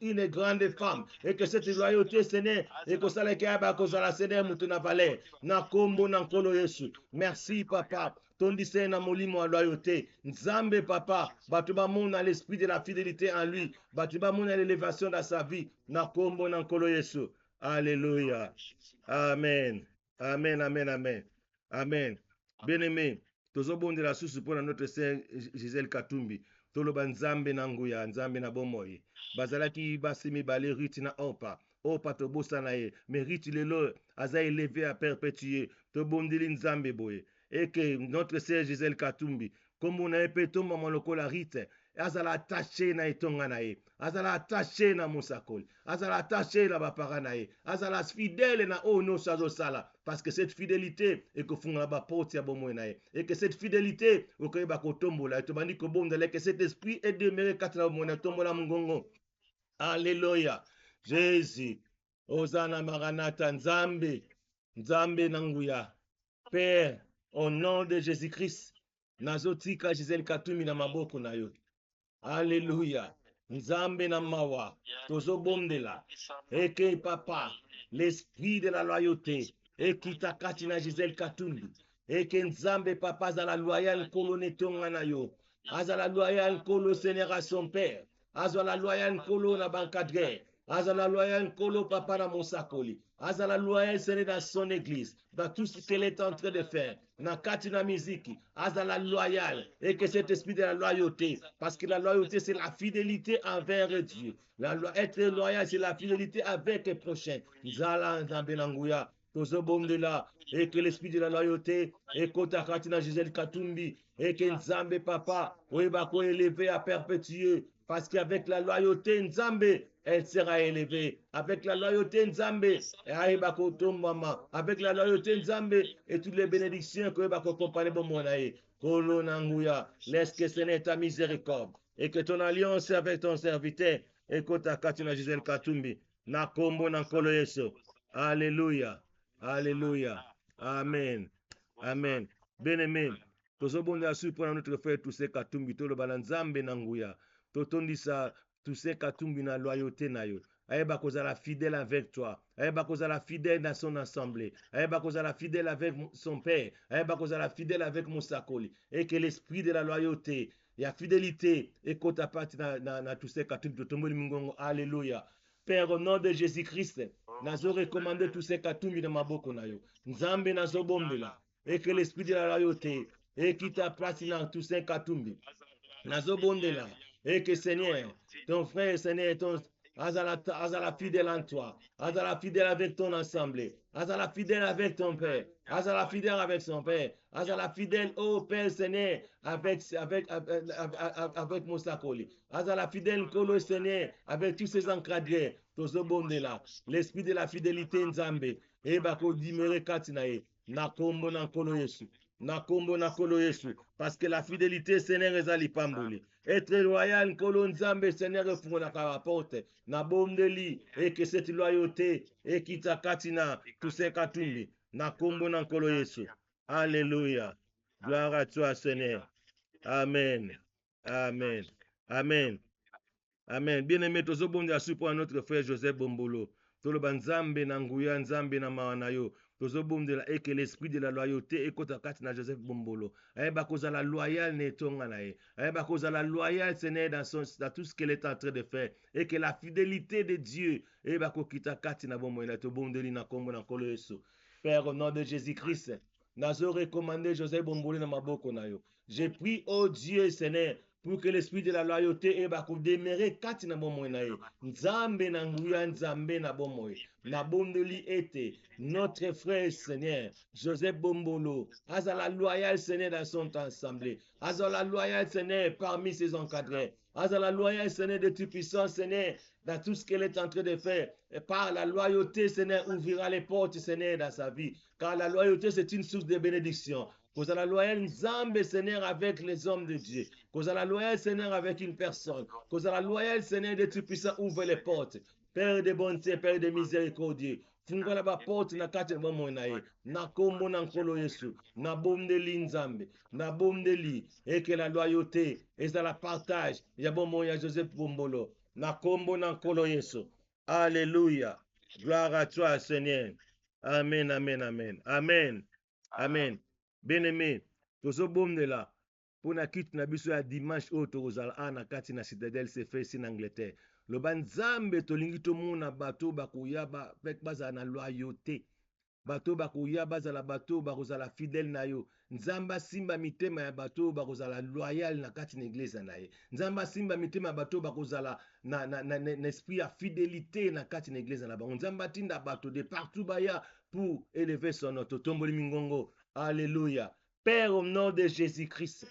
une grande femme, et que cette loyauté, Seigneur, et que ça l'est Seigneur, Mutuna Valais, na kombo na nkolo Yesu. Merci, papa. Tondise na molimo à loyauté. Nzambe, papa, batuba mona l'esprit de la fidélité en lui, batuba mona l'élévation dans sa vie, na kombo na nkolo Yesu. Alléluia. Amen. Amen, amen, amen. Amen. Bien-aimé, tozobondela susu mpona notre sœur Gisèle Katumbi. Toloba nzambe na nguya, nzambe na bomoi. Bazalaki basi mibale Riti na Orpa. Orpa tobosana ye, mais Riti lelo aza élevé à perpétuer. Tobondeli nzambe boye. Et que notre sœur Gisèle Katumbi, comme on a épé tomba lokola Rite, azala attaché na etonga na ye, azala attaché na musakoli, azala attaché na bapara na ye, azala fidèle na o no azosala, parce que cette fidélité ekofunga ba porte ya bomoi na ye, et que cette fidélité okoyeba kotombola, tobandi kobondela, que cet esprit est demeuré kati na bomoi na tombola mongongo. Alléluia. Jésus, Hosanna Maranatha, Nzambe, Nzambe nanguya. Père, au nom de Jésus-Christ, nazotika Gisèle Katumbi na maboko na yo. Alléluia. Nzambe na mawa. Tozobondela. Eke papa. L'esprit de la loyauté. Ekita kati na Gisèle Katumbi. Eke nzambe papa azala loyal kolo netonga na yo. Azala loyal kolo Seigneur à son père. Azala loyal kolo na bankadre. Azala loyal kolo papa na mosakoli. Azala loyal Seigneur dans son église. Dans tout ce qu'elle est en train de faire. Na katina miziki. Azala loyal. Et que cet esprit de la loyauté. Parce que la loyauté c'est la fidélité envers Dieu. Être loyal c'est la fidélité avec les prochains. Zala nzambe nanguya. Tozobondela. Et que l'esprit de la loyauté. Et kota katina Gisèle Katumbi. Et que Nzambe papa. Oebako élevé à perpétuer. Parce qu'avec la loyauté Nzambe, elle sera élevée. Avec la loyauté Nzambe, avec la loyauté Nzambe et toutes les bénédictions que va accompagner bon monaï. Kolo nanguya, laisse que ce n'est ta miséricorde et que ton alliance avec ton serviteur et que ta katina Gisèle Katumbi na kombo na kolo Yesu. Alléluia. Alléluia. Amen. Amen. Bien-aimé, tozobondela su mpona notre frère Toussaint Katumbi toloba na Nzambe na nguya. Totondisa Toussaint Katumbi na loyauté na yo. Ayeba kozala fidèle avec toi. Ayeba kozala fidèle dans son assemblée. Ayeba kozala fidèle avec son père. Ayeba kozala fidèle avec Moussakoli. Et que l'esprit de la loyauté, la fidélité, ekota pati na Toussaint Katumbi totomboli mingongo. Alléluia. Père, au nom de Jésus-Christ, nazo recommander tous ces katumbi na maboko na yo. Nzambe nazo bombela. Et que l'esprit de la loyauté et qui t'a placé dans tous ces katumbi. Nazo bondela. Et que Seigneur, ton frère, Seigneur, ton Azala fidèle en toi. Azala fidèle avec ton assemblée. Azala fidèle avec ton père. Azala fidèle avec son père. Azala fidèle au Père Seigneur avec Moussakoli. Azala fidèle Kolo Seigneur avec tous ses encadrés. Tozo bondela. L'esprit de la fidélité Nzambe. Et bako dimere katinae. Nakombo nankolo Yesu. Nakombo nakolo Yesu. Parce que la fidélité Seigneur ezali pamboli. Être loyal nkolo Nzambe Seigneur fungona karapote. Na bondeli. Et que cette loyauté et kita katina tous ces katumbi. Nakombo nankolo Yesu. Alléluia. Gloire à toi Seigneur. Amen. Amen. Amen. Amen. Bien-aimé, tozobondi asu pour notre frère Joseph Bombolo. Toloba Nzambe na nguya Nzambe na mawana yo. Tozobondela et que l'esprit de la loyauté ekota kati na Joseph Bombolo. Ayeba kozala loyal ne tonga na ye. Ayeba kozala loyal Seigneur dans tout ce qu'elle est en train de faire. Et que la fidélité de Dieu ayeba kokita kati na bombo na tobondeli na kombo na kolo Yesu. Père, au nom de Jésus-Christ, nazo recommandé Joseph Bombolo na maboko na yo. J'ai pris, oh Dieu Seigneur, pour que l'esprit de la loyauté eba kodemere kati na bomoi na ye. Nzambe na nguya Nzambe na bomoi. Na bondeli ete notre frère Seigneur Joseph Bombolo azala loyal Seigneur dans son assemblée. Azala loyal Seigneur parmi ses encadrés. Azala loyal Seigneur de Tout-Puissant Seigneur dans tout ce qu'elle est en train de faire. Et par la loyauté Seigneur ouvrira les portes Seigneur dans sa vie. Car la loyauté c'est une source de bénédiction. Cause la loyale Nzambe Seigneur avec les hommes de Dieu. Cause la loyale Seigneur avec une personne. Cause la loyale Seigneur de Tout-Puissant ouvre les portes. Père de bonté, Père de miséricorde. Fungola ba porte na kati na bomo na ye. Na kombo na nkolo Yesu. Na bondeli Nzambe. Na bondeli. Et que la loyauté et la partage. Ya bomo ya Joseph Bombolo. Na kombo na nkolo Yesu. Alléluia. Gloire à toi Seigneur. Amen, amen, amen. Amen. Amen. Bien-aimé, tozobondela pona kiti na biso ya dimanche oyo tokozala ana kati na citadelle CFC ici na Angleterre. Loba Nzambe tolingi tomona bato bakoya bazala na loyauté. Bato bakoya bazala bato bakozala fidèle na yo. Nzambe asimba mitema ya bato bakozala loyal na kati na église na ye. Nzambe asimba mitema ya bato bakozala na esprit ya fidélité na kati na église na bango. Nzambe atinda bato de partout baya pour élever son nom. Totomboli mingongo. Alléluia. Père, au nom de Jésus-Christ.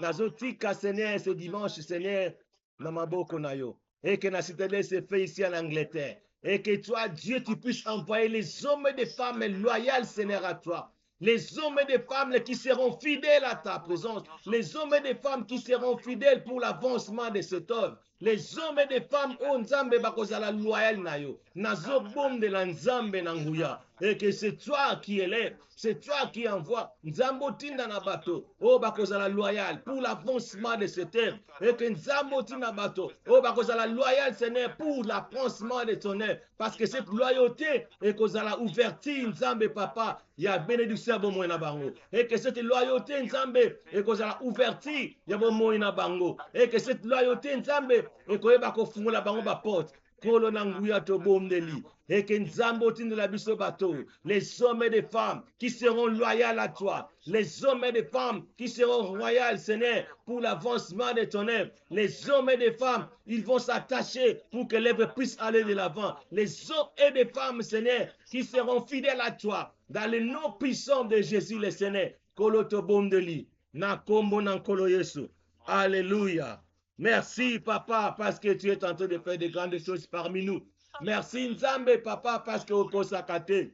Nazotika Seigneur ce dimanche Seigneur na maboko na yo. Et que la citadelle se fait ici en Angleterre. Et que toi, Dieu, tu puisses envoyer les hommes et des femmes loyales, Seigneur, à toi. Les hommes et des femmes qui seront fidèles à ta présence. Les hommes et des femmes qui seront fidèles pour l'avancement de cette œuvre. Les hommes et des femmes, oh Nzambe, bakozala loyal na yo. Nazo bom de la Nzambe na nguya. Et que c'est toi qui élève, c'est toi qui envoie. Nzambo tinda na bato, oh bakozala loyal pour l'avancement de cette œuvre. Et que Nzambo tinda bato, oh bakozala loyal Seigneur pour l'avancement de ton œuvre. Parce que cette loyauté est kozala ouverture Nzambe papa, il y a bénédiction bomo na bango. Et que cette loyauté Nzambe est kozala ouverture ya bomo na bango. Et que cette loyauté Nzambe est koyeba ko fungola bango ba porte. Kolo na nguya to bomdeli. Et que Nzambo tinde la biso bato. Les hommes et les femmes qui seront loyaux à toi. Les hommes et les femmes qui seront loyaux, Seigneur, pour l'avancement de ton œuvre. Les hommes et les femmes, ils vont s'attacher pour que l'œuvre puisse aller de l'avant. Les hommes et les femmes, Seigneur, qui seront fidèles à toi. Dans le nom puissant de Jésus, le Seigneur. Kolo to bomdeli. Na kombo na kolo Yesu. Alléluia. Merci, papa, parce que tu es en train de faire de grandes choses parmi nous. Merci, Nzambe, papa, parce que au Sakate.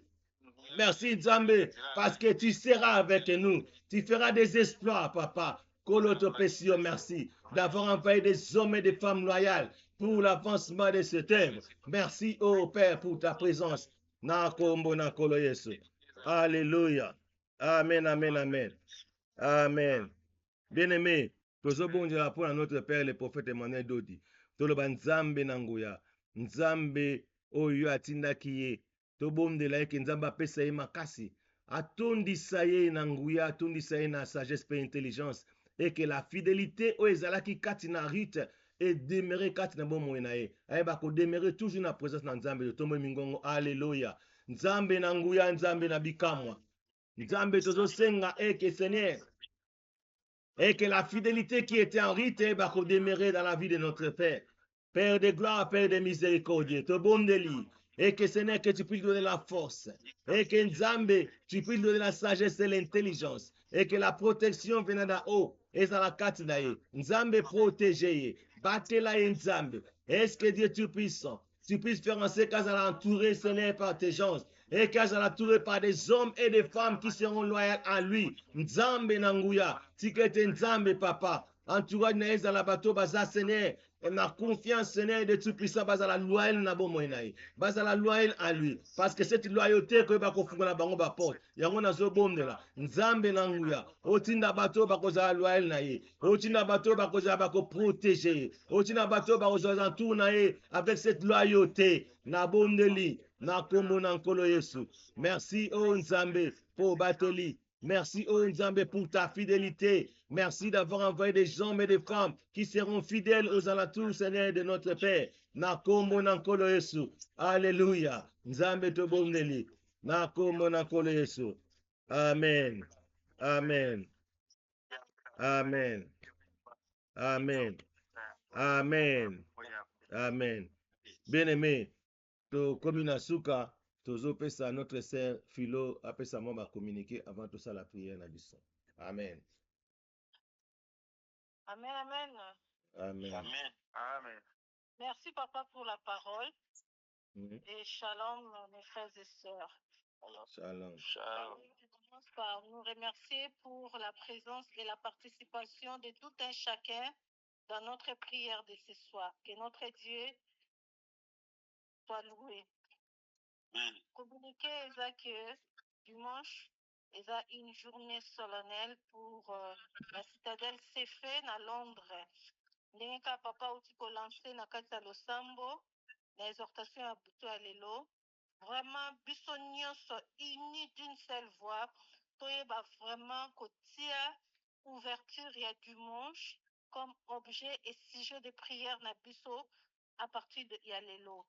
Merci, Nzambe, parce que tu seras avec nous. Tu feras des exploits, papa. Kolotopesio, merci d'avoir envoyé des hommes et des femmes loyales pour l'avancement de cette œuvre. Merci, oh Père, pour ta présence. Nakombo nakolo Yesu. Alléluia. Amen, amen, amen. Amen. Bien-aimé, tozobondela pour notre Père le prophète Emmanuel Dodi. Toloba Nzambe na nguya. Nzambe oyo atindaki ye. Tobondela eke Nzambe apesa ye makasi. Atondisa ye na nguya, atondisa ye na sagesse pe intelligence. Et que la fidélité oyo ezalaki kati na Ruth et demeurer kati na bomoi na ye ayeba kodemeurer toujours na présence na nzambe tombe mingongo. Alléluia. Nzambe na nguya, nzambe na bikamwa, nzambe tozosenga eke Seigneur, et que la fidélité qui était en rite va demeurer dans la vie de notre Père. Père de gloire, Père de miséricorde, te bondeli, et que Seigneur, que tu puisses donner la force, et que Nzambe, tu puisses donner la sagesse et l'intelligence, et que la protection vienne d'en haut, et dans la carte d'ailleurs. Nzambe protégé, battez-la Nzambe. Est-ce que Dieu Tout-Puissant, tu puisses faire en sorte qu'elle soit entourée, Seigneur, par tes gens, et qu'elle soit entourée par des hommes et des femmes qui seront loyaux à lui. Nzambe nanguya, tikete Nzambe papa, entourage na ezala bato baza Seigneur, et ma confiance Seigneur de Tout-Puissant bazala loyal na bomoi na ye, bazala loyal à lui, parce que cette loyauté que ba kofungola bango ba porte, yango nazo bomdela. Nzambe nanguya, otinda bato bakozala loyal na ye, otinda bato bakozala bako protéger, otinda bato bakozala entour na ye avec cette loyauté na bomdeli. Na kombo na nkolo Yesu. Merci oh Nzambe pour Batoli. Merci oh Nzambe pour ta fidélité. Merci d'avoir envoyé des hommes et des femmes qui seront fidèles aux alentours, Seigneur, de notre Père. Na kombo na nkolo Yesu. Alléluia. Nzambe to bondeli. Na kombo na nkolo Yesu. Amen. Amen. Amen. Amen. Amen. Amen. Bien-aimé, tokomi na suka tozopesa notre sœur Philo apesa mwa communiquer avant tout ça la prière na biso. Amen. Amen, amen. Amen. Amen. Amen. Merci, Papa, pour la parole. Mhm. Et shalom, mes frères et sœurs. Shalom. Shalom. Je commence par nous remercier pour la présence et la participation de tout un chacun dans notre prière de ce soir. Que notre Dieu soit loué. Amen. Communiquer que dimanche, il y a une journée solennelle pour la citadelle Sefen à Londres. Ndenge ka papa uti ko lancer na kati ya losambo na exhortation ya butu ya lelo. Vraiment biso nyonso unis d'une seule voix toyeba vraiment kotia ouverture ya dimanche comme objet et sujet de prière na biso à partir de ya lelo.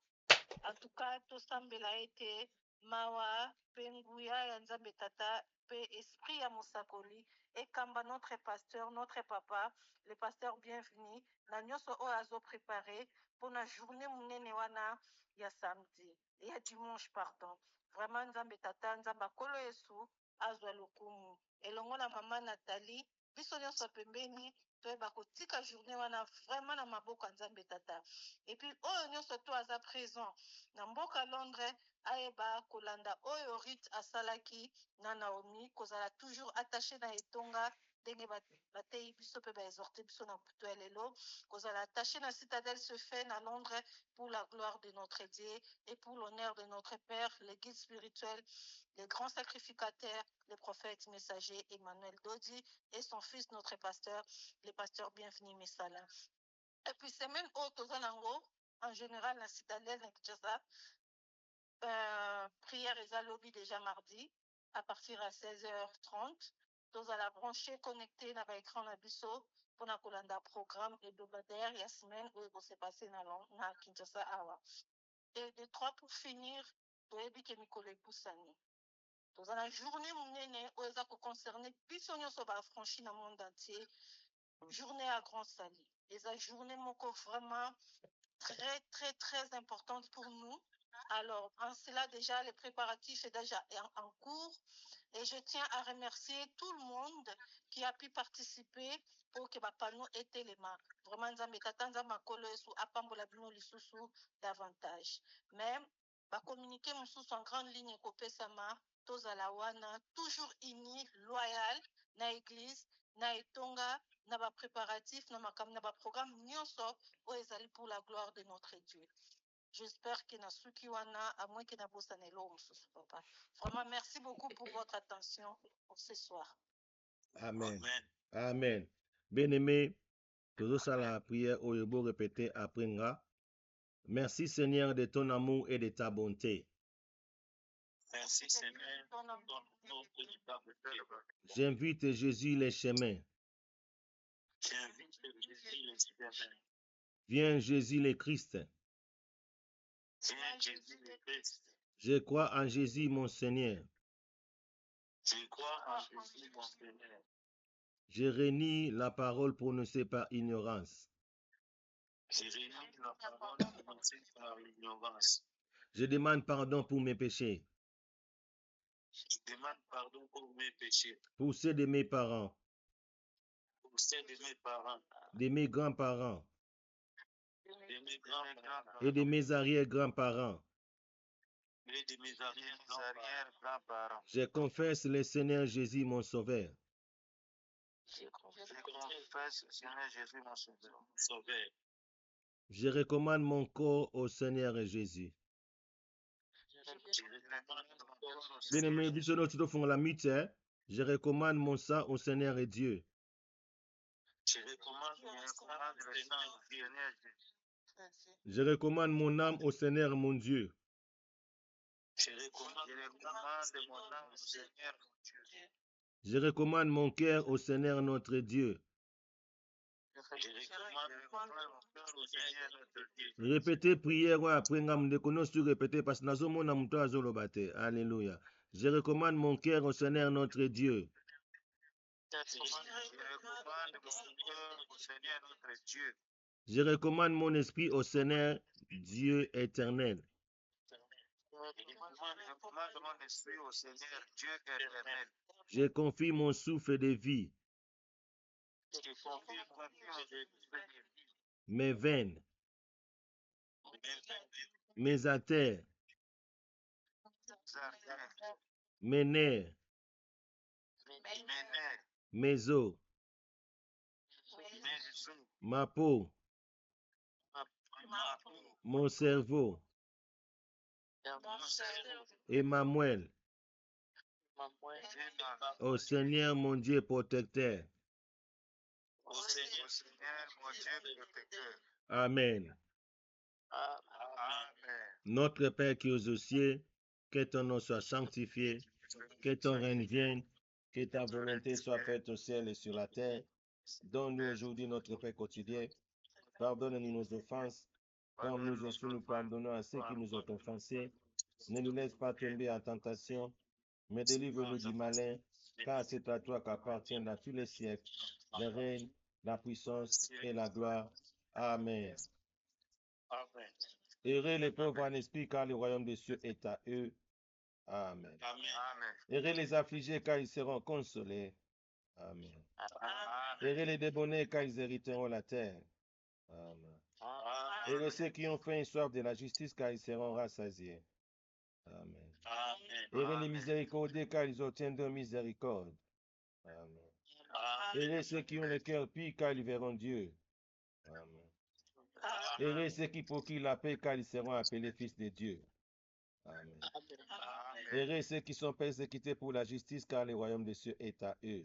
En tout cas, tosambela ete mawa pe nguya ya Nzambe tata pe esprit ya mosakoli ekamba notre pasteur, notre papa, le pasteur bienvenu na nyonso oyo azoprépare pour na journée monene wana ya samedi ya dimanche pardon. Vraiment Nzambe tata, Nzambe akolo Yesu azwa lokumu elongo na mama Nathalie biso nyonso pembeni toyeba kotika journée wana vraiment na maboko ya Nzambe tata. Et puis oyo nyonso to aza présent na mboka Londres ayeba kolanda oyo rite asalaki na Naomi kozala toujours attaché na etonga ndenge batei biso pe baexhorte biso na butu ya lelo kozala attaché na citadelle se fait na Londres pour la gloire de notre Dieu et pour l'honneur de notre Père, le guide spirituel, le grand sacrificateur, le prophète messager Emmanuel Dodi et son fils notre pasteur, le pasteur bienvenu Messala. Et puis semaine au en général la citadelle na Kinshasa prière et lobby déjà mardi à partir à 16h30 tous à la brancher connecté dans l'écran na biso pour na kolanda programme hebdomadaire ya semaine où s'est passé na Kinshasa awa. Et de 3 pour finir toyebi ke mikolo epusani tous à la journée monene où eza ko concerner biso nyonso ba franchi na monde entier journée à Grand Sali. Et la journée moko vraiment très, très, très importante pour nous. Alors, en cela, déjà, les préparatifs sont déjà en cours. Et je tiens à remercier tout le monde qui a pu participer pour que Bapano ait élément. Vraiment, Nzambe Tatanza Makolo sous Apambola Bino Lisusu davantage. Même, va communiquer mon sous en grande ligne Kopé Sama, Tozalawana, toujours unis, loyal, na église, na etonga, na ba préparatif, na ba programme nyonso o ezali pour la gloire de notre Dieu. J'espère que na suki wana à moins que na bosanelo mususu papa. Vraiment merci beaucoup pour votre attention pour ce soir. Amen. Amen. Bien-aimé, toujours ça la prière au Yobo répéter après nga. Merci Seigneur de ton amour et de ta bonté. Merci Seigneur. J'invite Jésus les chemins. J'invite Jésus les chemins. Viens Jésus le Christ. Viens Jésus le Christ. Je crois en Jésus mon Seigneur. Je crois en Jésus mon Seigneur. Je renie la parole prononcée par ignorance. Je renie la parole prononcée par l'ignorance. Je demande pardon pour mes péchés, Je demande pardon pour mes péchés, pour ceux de mes parents, pour ceux de mes parents, de mes grands-parents de mes grands-parents et de mes arrière-grands-parents. et de mes arrière-grands-parents. Je confesse le Seigneur Jésus mon Sauveur. Je confesse le Seigneur Jésus mon Sauveur. Je recommande mon corps au Seigneur Jésus. Je recommande mon corps au Bien-aimé, Seigneur. bisous, nous font la mythe. Je recommande mon sang au Seigneur et Dieu. Je recommande le Seigneur Jésus. Je recommande mon âme au Seigneur mon Dieu. Je recommande mon âme au Seigneur mon Dieu. Je recommande mon cœur au Seigneur notre Dieu. Je recommande mon cœur au Seigneur notre Dieu. Répétez prière après répétez parce que nazomona mtu azolobate. Alléluia. Je recommande mon cœur au Seigneur notre Dieu. Je recommande mon cœur au Seigneur notre Dieu. Je recommande mon esprit au Seigneur Dieu éternel. Je recommande mon esprit au Seigneur Dieu éternel. Je confie mon souffle de vie, Je confie mon souffle de vie, mes veines, mes mes artères, artères, mes nerfs, mes nerfs, mes os, mes os, ma peau, ma peau, mon cerveau mon cerveau, et ma moelle. ma moelle, et ma Au Seigneur mon Dieu protecteur. Au Seigneur mon Dieu protecteur. Amen. Amen. Notre Père qui es aux cieux, que ton nom soit sanctifié, que ton règne vienne, que ta volonté soit faite au ciel et sur la terre. Donne-nous aujourd'hui notre pain quotidien. Pardonne-nous nos offenses, comme nous aussi nous pardonnons à ceux qui nous ont offensés. Ne nous laisse pas tomber en tentation, mais délivre-nous du malin, car c'est à toi qu'appartiennent à tous les siècles le règne, la puissance et la gloire. Amen. Amen. Heureux les pauvres en esprit, car le royaume des cieux est à eux. Amen. Amen. Heureux les affligés, car ils seront consolés. Amen. Heureux les débonnés, car ils hériteront la terre. Amen. Heureux ceux qui ont faim et soif de la justice, car ils seront rassasiés. Amen. Heureux les miséricordieux, car ils obtiendront miséricorde. Amen. Heureux ceux qui ont le cœur pur, car ils verront Dieu. Amen. Heureux ceux qui procurent la paix, car ils seront appelés fils de Dieu. Amen. Heureux ceux qui sont persécutés pour la justice, car le royaume des cieux est à eux.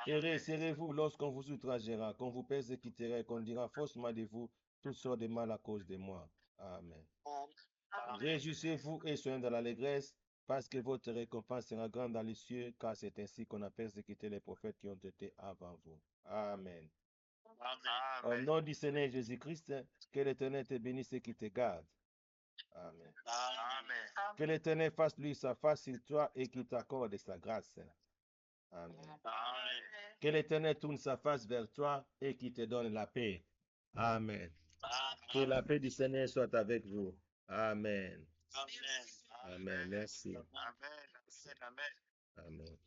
Heureux serez-vous lorsqu'on vous outragera, qu'on vous persécutera, qu'on dira faussement de vous toutes sortes de mal à cause de moi. Amen. Réjouissez-vous et soyez dans l'allégresse, parce que votre récompense sera grande dans les cieux, car c'est ainsi qu'on a persécuté les prophètes qui ont été avant vous. Amen. Au nom du Seigneur Jésus-Christ, que l'Éternel te bénisse et qu'il te garde. Amen. Amen. Que l'Éternel fasse lui sa face sur toi et qu'il t'accorde sa grâce. Amen. Amen. Que l'Éternel tourne sa face vers toi et qu'il te donne la paix. Amen. Que la paix du Seigneur soit avec vous. Amen. Amen. Amen. Merci. Amen. Amen. Amen.